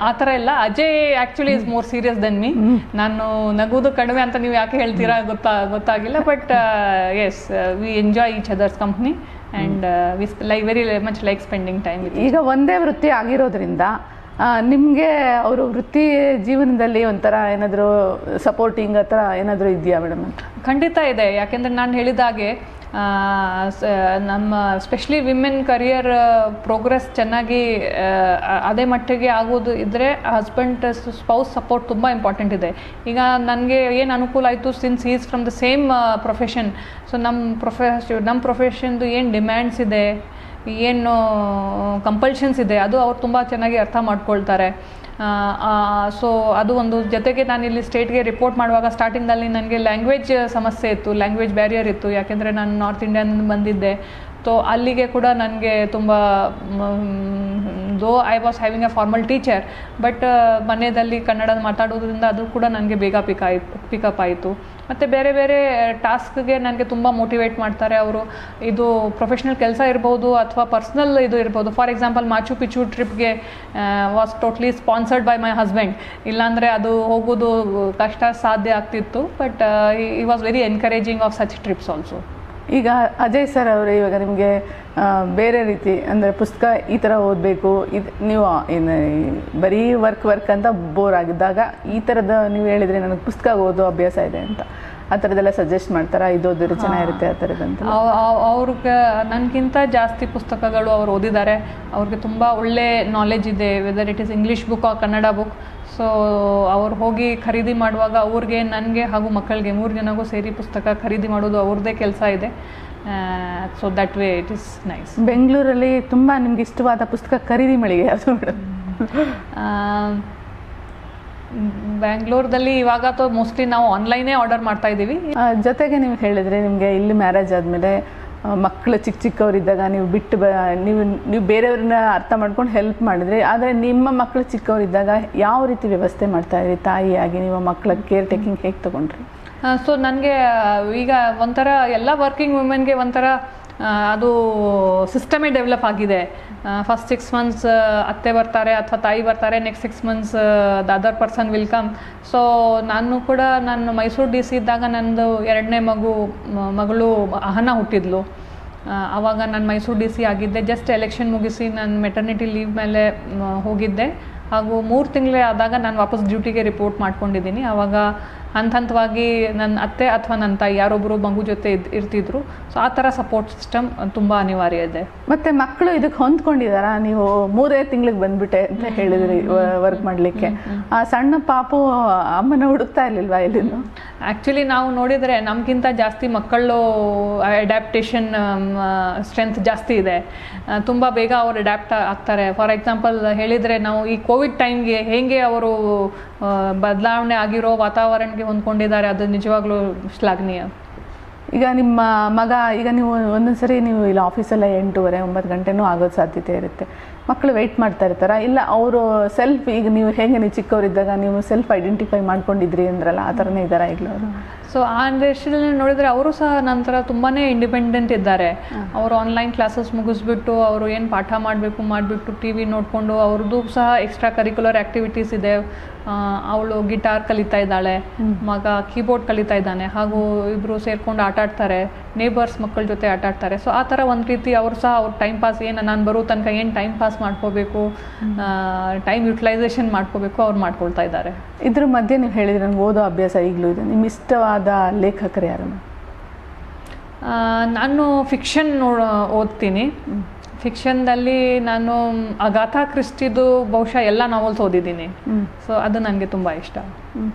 ಆ ಥರ ಇಲ್ಲ. Ajay actually is more serious than me. ನಾನು ನಗುವುದು ಕಡಿಮೆ ಅಂತ ನೀವು ಯಾಕೆ ಹೇಳ್ತೀರಾ ಗೊತ್ತಾಗಿಲ್ಲ. But yes, we enjoy each other's company and we very much like spending time. ಈಗ ಒಂದೇ ವೃತ್ತಿ ಆಗಿರೋದ್ರಿಂದ ನಿಮಗೆ ಅವರು ವೃತ್ತಿ ಜೀವನದಲ್ಲಿ ಒಂಥರ ಏನಾದರೂ ಸಪೋರ್ಟಿಂಗ್ ಆ ಥರ ಏನಾದರೂ ಇದೆಯಾ ಮೇಡಮ್ ಅಂತ? ಖಂಡಿತ ಇದೆ. ಯಾಕೆಂದರೆ ನಾನು ಹೇಳಿದಾಗೆ ನಮ್ಮ ಸ್ಪೆಷಲಿ ವಿಮೆನ್ ಕರಿಯರ್ ಪ್ರೋಗ್ರೆಸ್ ಚೆನ್ನಾಗಿ ಅದೇ ಮಟ್ಟಿಗೆ ಆಗೋದು ಇದ್ದರೆ ಹಸ್ಬೆಂಡ್ ಸ್ಪೌಸ್ ಸಪೋರ್ಟ್ ತುಂಬ ಇಂಪಾರ್ಟೆಂಟ್ ಇದೆ. ಈಗ ನನಗೆ ಏನು ಅನುಕೂಲ ಆಯಿತು, since is from the same profession. So ನಮ್ಮ ಪ್ರೊಫೆಷನ್ದು ಏನು ಡಿಮ್ಯಾಂಡ್ಸ್ ಇದೆ, ಏನು ಕಂಪಲ್ಷನ್ಸ್ ಇದೆ, ಅದು ಅವ್ರು ತುಂಬ ಚೆನ್ನಾಗಿ ಅರ್ಥ ಮಾಡ್ಕೊಳ್ತಾರೆ. ಸೊ ಅದು ಒಂದು. ಜೊತೆಗೆ ನಾನು ಇಲ್ಲಿ ಸ್ಟೇಟ್ಗೆ ರಿಪೋರ್ಟ್ ಮಾಡುವಾಗ ಸ್ಟಾರ್ಟಿಂಗಲ್ಲಿ ನನಗೆ ಲ್ಯಾಂಗ್ವೇಜ್ ಸಮಸ್ಯೆ ಇತ್ತು, ಲ್ಯಾಂಗ್ವೇಜ್ ಬ್ಯಾರಿಯರ್ ಇತ್ತು. ಯಾಕೆಂದರೆ ನಾನು ನಾರ್ತ್ ಇಂಡಿಯಾದಿಂದ ಬಂದಿದ್ದೆ. ಸೊ ಅಲ್ಲಿಗೆ ಕೂಡ ನನಗೆ ತುಂಬ, though I was having A formal teacher, but ಮನೆಯಲ್ಲಿ ಕನ್ನಡ ಮಾತಾಡೋದ್ರಿಂದ ಅದು ಕೂಡ ನನಗೆ ಬೇಗ ಪಿಕಪ್ ಆಯಿತು. ಮತ್ತು ಬೇರೆ ಬೇರೆ ಟಾಸ್ಕ್ಗೆ ನನಗೆ ತುಂಬ ಮೋಟಿವೇಟ್ ಮಾಡ್ತಾರೆ ಅವರು. ಇದು ಪ್ರೊಫೆಷ್ನಲ್ ಕೆಲಸ ಇರ್ಬೋದು ಅಥವಾ ಪರ್ಸ್ನಲ್ ಇದು ಇರ್ಬೋದು. ಫಾರ್ ಎಕ್ಸಾಂಪಲ್, ಮಾಚು ಪಿಚು ಟ್ರಿಪ್ಗೆ was totally sponsored by my husband. ಇಲ್ಲಾಂದರೆ ಅದು ಹೋಗೋದು ಕಷ್ಟ ಸಾಧ್ಯ ಆಗ್ತಿತ್ತು. ಬಟ್ ಈ was very encouraging of such trips also. ಈಗ ಅಜಯ್ ಸರ್ ಅವರು ಇವಾಗ ನಿಮಗೆ ಬೇರೆ ರೀತಿ ಅಂದರೆ ಪುಸ್ತಕ ಈ ಥರ ಓದಬೇಕು, ಇದು ನೀವು ಬರೀ ವರ್ಕ್ ಅಂತ ಬೋರ್ ಆಗಿದ್ದಾಗ ಈ ಥರದ ನೀವು ಹೇಳಿದರೆ ನನಗೆ ಪುಸ್ತಕ ಓದೋ ಅಭ್ಯಾಸ ಇದೆ ಅಂತ, ಆ ಥರದ್ದೆಲ್ಲ ಸಜೆಸ್ಟ್ ಮಾಡ್ತಾರಾ? ಇದು ಓದಿದ್ರೆ ಚೆನ್ನಾಗಿರುತ್ತೆ ಆ ಥರದಂತ? ಅವ್ರಿಗೆ ನನಗಿಂತ ಜಾಸ್ತಿ ಪುಸ್ತಕಗಳು ಅವ್ರು ಓದಿದ್ದಾರೆ. ಅವ್ರಿಗೆ ತುಂಬ ಒಳ್ಳೆ ನಾಲೆಜ್ ಇದೆ, whether it is English book or Kannada book. So ಅವ್ರು ಹೋಗಿ ಖರೀದಿ ಮಾಡುವಾಗ ಅವ್ರಿಗೆ, ನನಗೆ ಹಾಗೂ ಮಕ್ಕಳಿಗೆ 3 ಜನಗೂ ಸೇರಿ ಪುಸ್ತಕ ಖರೀದಿ ಮಾಡೋದು ಅವ್ರದ್ದೇ ಕೆಲಸ ಇದೆ. So that way it is nice. ಬೆಂಗಳೂರಲ್ಲಿ ತುಂಬ ನಿಮ್ಗೆ ಇಷ್ಟವಾದ ಪುಸ್ತಕ ಖರೀದಿ ಮಳಿಗೆ ಯಾವುದು ಮೇಡಮ್? ಬ್ಯಾಂಗ್ಳೂರ್ದಲ್ಲಿ ಇವಾಗ ಮೋಸ್ಟ್ಲಿ ನಾವು ಆನ್ಲೈನೇ ಆರ್ಡರ್ ಮಾಡ್ತಾ ಇದ್ದೀವಿ. ಜೊತೆಗೆ ನೀವು ಹೇಳಿದರೆ ನಿಮಗೆ ಇಲ್ಲಿ ಮ್ಯಾರೇಜ್ ಆದಮೇಲೆ ಮಕ್ಕಳು ಚಿಕ್ಕವರಿದ್ದಾಗ ನೀವು ಬಿಟ್ಟು ನೀವು ಬೇರೆಯವ್ರನ್ನ ಅರ್ಥ ಮಾಡ್ಕೊಂಡು ಹೆಲ್ಪ್ ಮಾಡಿದ್ರಿ. ಆದರೆ ನಿಮ್ಮ ಮಕ್ಕಳು ಚಿಕ್ಕವರಿದ್ದಾಗ ಯಾವ ರೀತಿ ವ್ಯವಸ್ಥೆ ಮಾಡ್ತಾಯಿದ್ರಿ ತಾಯಿಯಾಗಿ? ನೀವು ಮಕ್ಕಳ ಕೇರ್ ಟೇಕಿಂಗ್ ಹೇಗೆ ತೊಗೊಂಡ್ರಿ? ಸೊ ನನಗೆ ಈಗ ಒಂಥರ ಎಲ್ಲ ವರ್ಕಿಂಗ್ ವುಮೆನ್ಗೆ ಒಂಥರ ಅದು ಸಿಸ್ಟಮೇ ಡೆವಲಪ್ ಆಗಿದೆ. ಫಸ್ಟ್ 6 ಮಂತ್ಸ್ ಅತ್ತೆ ಬರ್ತಾರೆ ಅಥವಾ ತಾಯಿ ಬರ್ತಾರೆ, next 6 months the other person will come. So ನಾನು ಕೂಡ ಮೈಸೂರು DC ಇದ್ದಾಗ ನನ್ನದು 2ನೇ ಮಗಳು ಅಹನ ಹುಟ್ಟಿದ್ಲು. ಆವಾಗ ನಾನು ಮೈಸೂರು DC ಆಗಿದ್ದೆ. ಜಸ್ಟ್ ಎಲೆಕ್ಷನ್ ಮುಗಿಸಿ ನಾನು ಮೆಟರ್ನಿಟಿ ಲೀವ್ ಮೇಲೆ ಹೋಗಿದ್ದೆ. ಹಾಗೂ 3 ತಿಂಗಳೇ ಆದಾಗ ನಾನು ವಾಪಸ್ ಡ್ಯೂಟಿಗೆ ರಿಪೋರ್ಟ್ ಮಾಡ್ಕೊಂಡಿದ್ದೀನಿ. ಆವಾಗ ಹಂತವಾಗಿ ನನ್ನ ಅತ್ತೆ ಅಥವಾ ನನ್ನ ತಾಯಿ ಯಾರೊಬ್ಬರು ಮಗು ಜೊತೆ ಇರ್ತಿದ್ರು. ಸೊ ಆ ಥರ ಸಪೋರ್ಟ್ ಸಿಸ್ಟಮ್ ತುಂಬ ಅನಿವಾರ್ಯ ಇದೆ. ಮತ್ತು ಮಕ್ಕಳು ಇದಕ್ಕೆ ಹೊಂದ್ಕೊಂಡಿದ್ದಾರಾ? ನೀವು 3 ತಿಂಗಳಿಗೆ ಬಂದ್ಬಿಟ್ಟೆ ಅಂತ ಹೇಳಿದ್ರಿ ವರ್ಕ್ ಮಾಡಲಿಕ್ಕೆ. ಆ ಸಣ್ಣ ಪಾಪು ಅಮ್ಮನ ಹುಡುಕ್ತಾ ಇರಲಿಲ್ವಾ ಎಲ್ಲಿಂದ? ಆ್ಯಕ್ಚುಲಿ ನಾವು ನೋಡಿದರೆ ನಮಗಿಂತ ಜಾಸ್ತಿ ಮಕ್ಕಳು ಅಡ್ಯಾಪ್ಟೇಷನ್ ಸ್ಟ್ರೆಂತ್ ಜಾಸ್ತಿ ಇದೆ. ತುಂಬ ಬೇಗ ಅವರು ಅಡ್ಯಾಪ್ಟ್ ಆಗ್ತಾರೆ. ಫಾರ್ ಎಕ್ಸಾಂಪಲ್ ಹೇಳಿದರೆ ನಾವು ಈ ಕೋವಿಡ್ ಟೈಮ್ಗೆ ಹೇಗೆ ಅವರು ಬದಲಾವಣೆ ಆಗಿರೋ ವಾತಾವರಣಕ್ಕೆ ಹೊಂದ್ಕೊಂಡಿದ್ದಾರೆ, ಅದು ನಿಜವಾಗ್ಲೂ ಶ್ಲಾಘನೀಯ. ಈಗ ನಿಮ್ಮ ಮಗ, ಈಗ ನೀವು ಒಂದೊಂದು ಸರಿ ನೀವು ಇಲ್ಲಿ ಆಫೀಸೆಲ್ಲ 8:30-9 ಗಂಟೆನೂ ಆಗೋದು ಸಾಧ್ಯತೆ ಇರುತ್ತೆ. ಮಕ್ಕಳು ವೆಯ್ಟ್ ಮಾಡ್ತಾ ಇರ್ತಾರ? ಇಲ್ಲ ಅವರು ಸೆಲ್ಫ್, ಈಗ ನೀವು ಹೇಗೆ ನೀವು ಚಿಕ್ಕವರಿದ್ದಾಗ ನೀವು ಸೆಲ್ಫ್ ಐಡೆಂಟಿಫೈ ಮಾಡ್ಕೊಂಡಿದ್ರಿ ಅಂದ್ರಲ್ಲ, ಆ ಥರನೇ ಇದ್ದಾರಾ ಈಗಲೂ ಅವರು? ಸೊ ಆ ದೇಶದಲ್ಲಿ ನೋಡಿದರೆ ಅವರು ಸಹ ನಂತರ ತುಂಬಾ ಇಂಡಿಪೆಂಡೆಂಟ್ ಇದ್ದಾರೆ. ಅವರು ಆನ್ಲೈನ್ ಕ್ಲಾಸಸ್ ಮುಗಿಸ್ಬಿಟ್ಟು ಅವರು ಏನು ಪಾಠ ಮಾಡಿಬಿಟ್ಟು ಟಿ ವಿ ನೋಡಿಕೊಂಡು ಅವ್ರದ್ದು ಸಹ ಎಕ್ಸ್ಟ್ರಾ ಕರಿಕ್ಯುಲರ್ ಆ್ಯಕ್ಟಿವಿಟೀಸ್ ಇದೆ. ಅವಳು ಗಿಟಾರ್ ಕಲಿತಾ ಇದ್ದಾಳೆ, ಮಗ ಕೀಬೋರ್ಡ್ ಕಲಿತಾ ಇದ್ದಾನೆ, ಹಾಗೂ ಇಬ್ಬರು ಸೇರ್ಕೊಂಡು ಆಟಾಡ್ತಾರೆ, ನೇಬರ್ಸ್ ಮಕ್ಕಳ ಜೊತೆ ಆಟಾಡ್ತಾರೆ. ಸೊ ಆ ಥರ ಒಂದು ರೀತಿ ಅವರು ಸಹ ಅವ್ರ ಟೈಮ್ ಪಾಸ್, ಏನು ನಾನು ಬರೋ ತನಕ ಏನು ಟೈಮ್ ಪಾಸ್ ಮಾಡ್ಕೋಬೇಕು, ಟೈಮ್ ಯುಟಿಲೈಸೇಷನ್ ಮಾಡ್ಕೋಬೇಕು, ಅವ್ರು ಮಾಡ್ಕೊಳ್ತಾ ಇದ್ದಾರೆ. ಇದ್ರ ಮಧ್ಯೆ ನೀವು ಹೇಳಿದ್ರೆ ನನಗೆ ಓದೋ ಅಭ್ಯಾಸ ಈಗಲೂ ಇದೆ. ನಿಮ್ಮ ಇಷ್ಟವಾದ ಲೇಖಕರು ಯಾರು? ನಾನು ಫಿಕ್ಷನ್ ಓದ್ತೀನಿ. ಫಿಕ್ಷನ್ದಲ್ಲಿ ನಾನು ಅಗಾಥಾ ಕ್ರಿಸ್ಟಿದು ಬಹುಶಃ ಎಲ್ಲ ನಾವೆಲ್ಸ್ ಓದಿದ್ದೀನಿ. ಸೊ ಅದು ನನಗೆ ತುಂಬ ಇಷ್ಟ.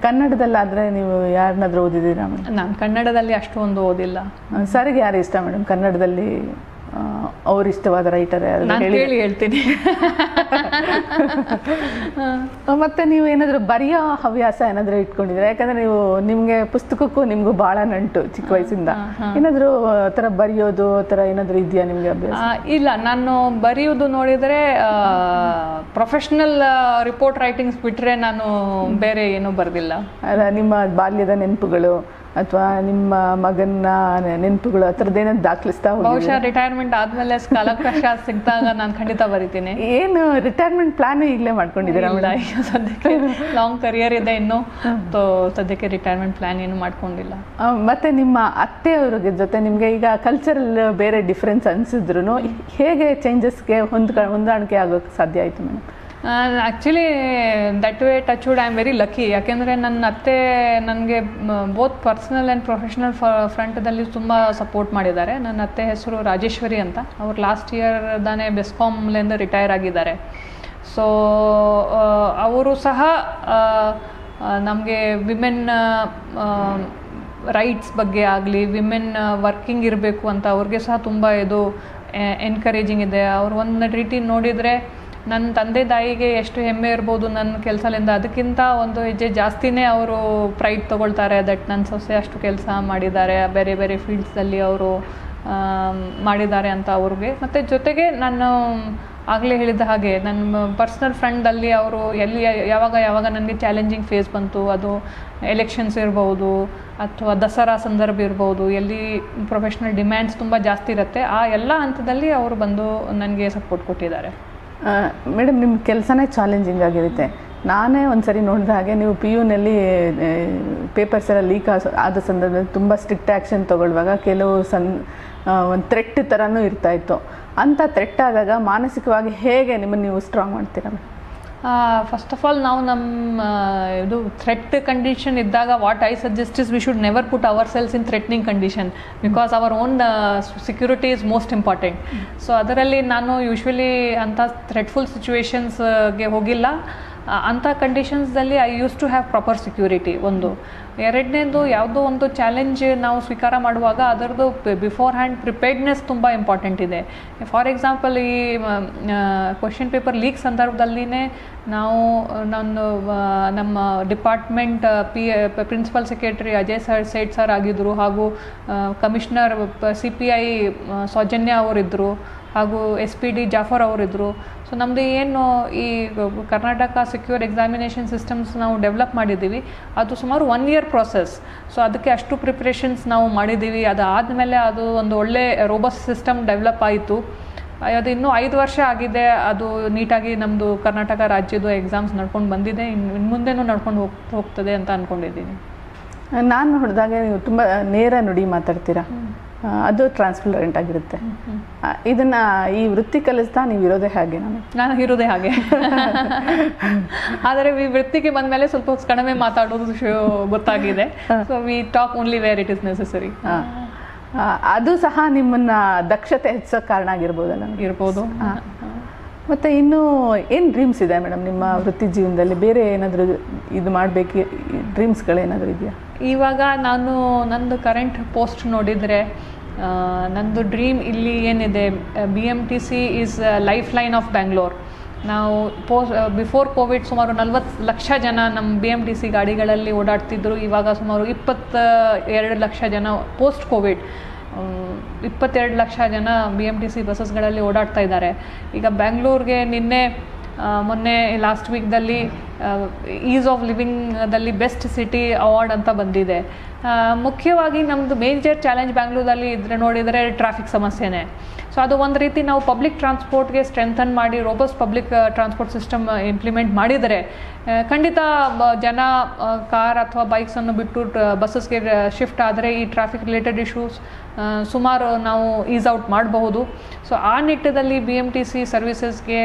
ಕನ್ನಡದಲ್ಲಾದರೆ ನೀವು ಯಾರನ್ನಾದ್ರೂ ಓದಿದ್ದೀರಾ? ನಾನು ಕನ್ನಡದಲ್ಲಿ ಅಷ್ಟೊಂದು ಓದಿಲ್ಲ. ಸರಿಗೆ ಯಾರು ಇಷ್ಟ ಮೇಡಮ್ ಕನ್ನಡದಲ್ಲಿ? ಅವ್ರು ಇಷ್ಟವಾದ ರೈಟರ್ ಯಾರು ಹೇಳ್ತೀನಿ. ಮತ್ತೆ ನೀವು ಏನಾದರೂ ಬರೆಯೋ ಹವ್ಯಾಸ ಏನಾದರೂ ಇಟ್ಕೊಂಡಿದ್ರೆ? ಯಾಕಂದ್ರೆ ನೀವು ನಿಮಗೆ ಪುಸ್ತಕಕ್ಕೂ ನಿಮಗೂ ಭಾಳ ನಂಟು ಚಿಕ್ಕ ವಯಸ್ಸಿಂದ. ಏನಾದರೂ ಥರ ಬರೆಯೋದು ಥರ ಏನಾದರೂ ಇದೆಯಾ ನಿಮಗೆ ಅಭ್ಯಾಸ? ಇಲ್ಲ, ನಾನು ಬರೆಯೋದು ನೋಡಿದರೆ ಪ್ರೊಫೆಷ್ನಲ್ ರಿಪೋರ್ಟ್ ರೈಟಿಂಗ್ಸ್ ಬಿಟ್ಟರೆ ನಾನು ಬೇರೆ ಏನೂ ಬರೆದಿಲ್ಲ. ಅಲ್ಲ, ನಿಮ್ಮ ಬಾಲ್ಯದ ನೆನಪುಗಳು ಅಥವಾ ನಿಮ್ಮ ಮಗನ ನೆನಪುಗಳು ಆ ಥರದ್ದು ಏನಾದ್ರು ದಾಖಲಿಸ್ತಾ ಹೋಗಿ? ಬಹುಶಃ ರಿಟೈರ್ಮೆಂಟ್ ಆದಮೇಲೆ ಕಾಲಕಶ ಸಿಕ್ಕಿದಾಗ ನಾನು ಖಂಡಿತ ಬರಿತೀನಿ. ಏನು ರಿಟೈರ್ಮೆಂಟ್ ಪ್ಲಾನ್ ಈಗಲೇ ಮಾಡ್ಕೊಂಡಿದ್ದೀರಾ? ಸದ್ಯಕ್ಕೆ ಲಾಂಗ್ ಕರಿಯರ್ ಇದೆ ಇನ್ನು, ಸದ್ಯಕ್ಕೆ ರಿಟೈರ್ಮೆಂಟ್ ಪ್ಲಾನ್ ಏನು ಮಾಡ್ಕೊಂಡಿಲ್ಲ. ಮತ್ತೆ ನಿಮ್ಮ ಅತ್ತೆಯವ್ರಿಗೆ ಜೊತೆ ನಿಮಗೆ ಈಗ ಕಲ್ಚರಲ್ ಬೇರೆ ಡಿಫ್ರೆನ್ಸ್ ಅನಿಸಿದ್ರು ಹೇಗೆ ಚೇಂಜಸ್ಗೆ ಹೊಂದಾಣಿಕೆ ಆಗೋಕ್ಕೆ ಸಾಧ್ಯ ಆಯಿತು madam? Actually that way touch would I am very lucky. ಯಾಕೆಂದರೆ ನನ್ನ ಅತ್ತೆ ನನಗೆ ಬೋತ್ ಪರ್ಸನಲ್ ಆ್ಯಂಡ್ ಪ್ರೊಫೆಷ್ನಲ್ ಫ್ರಂಟದಲ್ಲಿ ತುಂಬ ಸಪೋರ್ಟ್ ಮಾಡಿದ್ದಾರೆ. ನನ್ನ ಅತ್ತೆ ಹೆಸರು ರಾಜೇಶ್ವರಿ ಅಂತ. ಅವ್ರು ಲಾಸ್ಟ್ ಇಯರ್ದಾನೆ ಬೆಸ್ಕಾಮ್ಲಿಂದ ರಿಟೈರ್ ಆಗಿದ್ದಾರೆ. ಸೊ ಅವರು ಸಹ ನಮಗೆ ವಿಮೆನ್ ರೈಟ್ಸ್ ಬಗ್ಗೆ ಆಗಲಿ, ವಿಮೆನ್ ವರ್ಕಿಂಗ್ ಇರಬೇಕು ಅಂತ ಅವ್ರಿಗೆ ಸಹ ತುಂಬ ಇದು ಎನ್ಕರೇಜಿಂಗ್ ಇದೆ. ಅವ್ರು ಒಂದು ರೀತಿ ನೋಡಿದರೆ ನನ್ನ ತಂದೆ ತಾಯಿಗೆ ಎಷ್ಟು ಹೆಮ್ಮೆ ಇರ್ಬೋದು ನನ್ನ ಕೆಲಸದಿಂದ, ಅದಕ್ಕಿಂತ ಒಂದು ಹೆಜ್ಜೆ ಜಾಸ್ತಿನೇ ಅವರು ಪ್ರೈಡ್ ತೊಗೊಳ್ತಾರೆ. ದಟ್ ನನ್ನ ಸೊಸೆ ಅಷ್ಟು ಕೆಲಸ ಮಾಡಿದ್ದಾರೆ, ಬೇರೆ ಬೇರೆ ಫೀಲ್ಡ್ಸಲ್ಲಿ ಅವರು ಮಾಡಿದ್ದಾರೆ ಅಂತ ಅವ್ರಿಗೆ. ಮತ್ತು ಜೊತೆಗೆ ನಾನು ಆಗಲೇ ಹೇಳಿದ ಹಾಗೆ ನನ್ನ ಪರ್ಸ್ನಲ್ ಫ್ರೆಂಡಲ್ಲಿ ಅವರು ಎಲ್ಲಿ ಯಾವಾಗ ನನಗೆ ಚಾಲೆಂಜಿಂಗ್ ಫೇಸ್ ಬಂತು, ಅದು ಎಲೆಕ್ಷನ್ಸ್ ಇರ್ಬೋದು ಅಥವಾ ದಸರಾ ಸಂದರ್ಭ ಇರ್ಬೋದು, ಎಲ್ಲಿ ಪ್ರೊಫೆಷ್ನಲ್ ಡಿಮ್ಯಾಂಡ್ಸ್ ತುಂಬ ಜಾಸ್ತಿ ಇರುತ್ತೆ, ಆ ಎಲ್ಲ ಹಂತದಲ್ಲಿ ಅವರು ಬಂದು ನನಗೆ ಸಪೋರ್ಟ್ ಕೊಟ್ಟಿದ್ದಾರೆ. ಮೇಡಮ್, ನಿಮ್ಮ ಕೆಲಸನೇ ಚಾಲೆಂಜಿಂಗ್ ಆಗಿರುತ್ತೆ. ನಾನೇ ಒಂದು ಸರಿ ನೋಡಿದ ಹಾಗೆ ನೀವು PUನಲ್ಲಿ ಪೇಪರ್ಸ್ ಎಲ್ಲ ಲೀಕ್ ಆದ ಸಂದರ್ಭದಲ್ಲಿ ತುಂಬ ಸ್ಟ್ರಿಕ್ಟ್ ಆ್ಯಕ್ಷನ್ ತೊಗೊಳ್ಳುವಾಗ ಕೆಲವು ಒಂದು ಥ್ರೆಟ್ ಥರನೂ ಇರ್ತಾಯಿತ್ತು. ಅಂಥ ಥ್ರೆಟ್ ಆದಾಗ ಮಾನಸಿಕವಾಗಿ ಹೇಗೆ ನಿಮ್ಮನ್ನು ನೀವು ಸ್ಟ್ರಾಂಗ್ ಮಾಡ್ತೀರಾ? ಫಸ್ಟ್ ಆಫ್ ಆಲ್ ನಾವು ನಮ್ಮ ಇದು ಥ್ರೆಟ್ ಕಂಡೀಷನ್ ಇದ್ದಾಗ what I suggest is we should never put ourselves in ಥ್ರೆಟ್ನಿಂಗ್ condition, because our own security is most important. So ಅದರಲ್ಲಿ ನಾನು ಯೂಶ್ವಲಿ ಅಂಥ ಥ್ರೆಟ್ಫುಲ್ ಸಿಚುವೇಶನ್ಸ್ಗೆ ಹೋಗಿಲ್ಲ. ಅಂಥ ಕಂಡೀಷನ್ಸ್ದಲ್ಲಿ I used to have proper security. ಒಂದು ಎರಡನೇದು, ಯಾವುದೋ ಒಂದು ಚಾಲೆಂಜ್ ನಾವು ಸ್ವೀಕಾರ ಮಾಡುವಾಗ ಅದರದ್ದು ಬಿಫೋರ್ ಹ್ಯಾಂಡ್ ಪ್ರಿಪೇರ್ಡ್ನೆಸ್ ತುಂಬ ಇಂಪಾರ್ಟೆಂಟ್ ಇದೆ. ಫಾರ್ ಎಕ್ಸಾಂಪಲ್, ಈ ಕ್ವಶನ್ ಪೇಪರ್ ಲೀಕ್ ಸಂದರ್ಭದಲ್ಲಿನೇ ನಾವು ನಮ್ಮ department principal secretary Ajay Sait sir ಆಗಿದ್ದರು, ಹಾಗೂ ಕಮಿಷನರ್ CPI ಸೌಜನ್ಯ ಅವರಿದ್ದರು, ಹಾಗೂ SPD ಜಾಫರ್ ಅವರಿದ್ದರು. ಸೊ ನಮ್ಮದು ಏನು ಈ ಕರ್ನಾಟಕ ಸೆಕ್ಯೂರ್ ಎಕ್ಸಾಮಿನೇಷನ್ ಸಿಸ್ಟಮ್ಸ್ ನಾವು ಡೆವಲಪ್ ಮಾಡಿದ್ದೀವಿ, ಅದು ಸುಮಾರು 1 year ಪ್ರಾಸೆಸ್. ಸೊ ಅದಕ್ಕೆ ಅಷ್ಟು ಪ್ರಿಪ್ರೇಷನ್ಸ್ ನಾವು ಮಾಡಿದ್ದೀವಿ. ಅದಾದಮೇಲೆ ಅದು ಒಂದು ಒಳ್ಳೆ ರೋಬಸ್ಟ್ ಸಿಸ್ಟಮ್ ಡೆವಲಪ್ ಆಯಿತು. ಅದು ಇನ್ನೂ 5 ವರ್ಷ ಆಗಿದೆ. ಅದು ನೀಟಾಗಿ ನಮ್ಮದು ಕರ್ನಾಟಕ ರಾಜ್ಯದ ಎಕ್ಸಾಮ್ಸ್ ನಡ್ಕೊಂಡು ಬಂದಿದೆ, ಇನ್ನು ಮುಂದೆನೂ ನಡ್ಕೊಂಡು ಹೋಗ್ತದೆ ಅಂತ ಅಂದ್ಕೊಂಡಿದ್ದೀನಿ. ನಾನು ನೋಡಿದಾಗ ನೀವು ತುಂಬ ನೇರ ನುಡಿ ಮಾತಾಡ್ತೀರಾ. ಅದು ಟ್ರಾನ್ಸ್ಪರೆಂಟ್ ಆಗಿರುತ್ತೆ. ಇದನ್ನು ಈ ವೃತ್ತಿ ಕಲಿಸ್ತಾ ನೀವು ಇರೋದೇ ಹಾಗೆ? ನಾನು ಇರೋದೇ ಹಾಗೆ. ಆದರೆ ಈ ವೃತ್ತಿಗೆ ಬಂದ ಮೇಲೆ ಸ್ವಲ್ಪ ಕಡಿಮೆ ಮಾತಾಡೋದು ಗೊತ್ತಾಗಿದೆ. So we talk only where it is necessary. ಅದು ಸಹ ನಿಮ್ಮನ್ನ ದಕ್ಷತೆ ಹೆಚ್ಚೋಕ್ಕೆ ಕಾರಣ ಆಗಿರ್ಬೋದಲ್ಲ? ಇರ್ಬೋದು. ಮತ್ತು ಇನ್ನೂ ಏನು ಡ್ರೀಮ್ಸ್ ಇದೆ ಮೇಡಮ್ ನಿಮ್ಮ ವೃತ್ತಿ ಜೀವನದಲ್ಲಿ? ಬೇರೆ ಏನಾದರೂ ಇದು ಮಾಡಬೇಕು ಡ್ರೀಮ್ಸ್ಗಳೇನಾದರೂ ಇದೆಯಾ? ಇವಾಗ ನಾನು ನಂದು ಕರೆಂಟ್ ಪೋಸ್ಟ್ ನೋಡಿದರೆ ನಂದು ಡ್ರೀಮ್ ಇಲ್ಲಿ ಏನಿದೆ, BMTC is life line of Bangalore. ನಾವು ಬಿಫೋರ್ ಕೋವಿಡ್ ಸುಮಾರು 40 ಲಕ್ಷ ಜನ ನಮ್ಮ BMTC ಗಾಡಿಗಳಲ್ಲಿ ಓಡಾಡ್ತಿದ್ರು. ಇವಾಗ ಸುಮಾರು 22 ಲಕ್ಷ ಜನ ಪೋಸ್ಟ್ ಕೋವಿಡ್ 22 ಲಕ್ಷ ಜನ BMTC ಬಸ್ಸಸ್ಗಳಲ್ಲಿ ಓಡಾಡ್ತಾ ಇದ್ದಾರೆ. ಈಗ ಬ್ಯಾಂಗ್ಳೂರ್ಗೆ ಮೊನ್ನೆ ಲಾಸ್ಟ್ ವೀಕ್ದಲ್ಲಿ ಈಸ್ ಆಫ್ ಲಿವಿಂಗ್ದಲ್ಲಿ ಬೆಸ್ಟ್ ಸಿಟಿ ಅವಾರ್ಡ್ ಅಂತ ಬಂದಿದೆ. ಮುಖ್ಯವಾಗಿ ನಮ್ಮದು ಮೇಜರ್ ಚಾಲೆಂಜ್ ಬ್ಯಾಂಗ್ಳೂರಲ್ಲಿ ನೋಡಿದರೆ ಟ್ರಾಫಿಕ್ ಸಮಸ್ಯೆನೇ. ಸೊ ಅದು ಒಂದು ರೀತಿ ನಾವು ಪಬ್ಲಿಕ್ ಟ್ರಾನ್ಸ್ಪೋರ್ಟ್ಗೆ ಸ್ಟ್ರೆಂಥನ್ ಮಾಡಿ robust public transport system implement ಮಾಡಿದರೆ ಖಂಡಿತ ಜನ ಕಾರ್ ಅಥವಾ ಬೈಕ್ಸನ್ನು ಬಿಟ್ಟು ಬಸ್ಸಸ್ಗೆ ಶಿಫ್ಟ್ ಆದರೆ ಈ ಟ್ರಾಫಿಕ್ ರಿಲೇಟೆಡ್ ಇಶ್ಯೂಸ್ ಸುಮಾರು ನಾವು ಈಸ್ ಔಟ್ ಮಾಡಬಹುದು. ಸೊ ಆ ನಿಟ್ಟಿನಲ್ಲಿ BMTC ಸರ್ವಿಸಸ್ಗೆ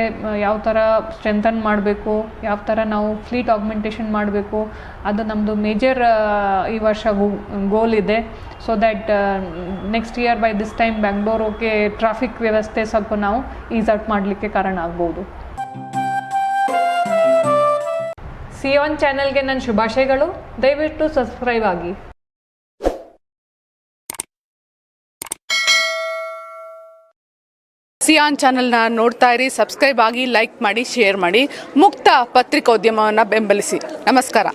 ಯಾವ ಥರ ಸ್ಟ್ರೆಂಥನ್ ಮಾಡಬೇಕು, ಯಾವ ಥರ ನಾವು ಫ್ಲೀಟ್ ಆಗ್ಮೆಂಟೇಷನ್ ಮಾಡಬೇಕು, ಅದು ನಮ್ಮದು ಮೇಜರ್ ಈ ವರ್ಷ ಗೋಲ್ ಇದೆ. So that next year by this time ಬ್ಯಾಂಗ್ಳೂರಿಗೆ ಟ್ರಾಫಿಕ್ ವ್ಯವಸ್ಥೆ ಸ್ವಲ್ಪ ನಾವು ಈಸ್ ಔಟ್ ಮಾಡಲಿಕ್ಕೆ ಕಾರಣ ಆಗ್ಬೋದು. ಸಿಯಾನ್ ಚಾನೆಲ್ಗೆ ನನ್ನ ಶುಭಾಶಯಗಳು. ದಯವಿಟ್ಟು ಸಬ್ಸ್ಕ್ರೈಬ್ ಆಗಿ. ಸಿಯಾನ್ ಚಾನಲ್ನ ನೋಡ್ತಾ ಇರಿ, ಸಬ್ಸ್ಕ್ರೈಬ್ ಆಗಿ, ಲೈಕ್ ಮಾಡಿ, ಶೇರ್ ಮಾಡಿ. ಮುಕ್ತ ಪತ್ರಿಕೋದ್ಯಮವನ್ನು ಬೆಂಬಲಿಸಿ. ನಮಸ್ಕಾರ.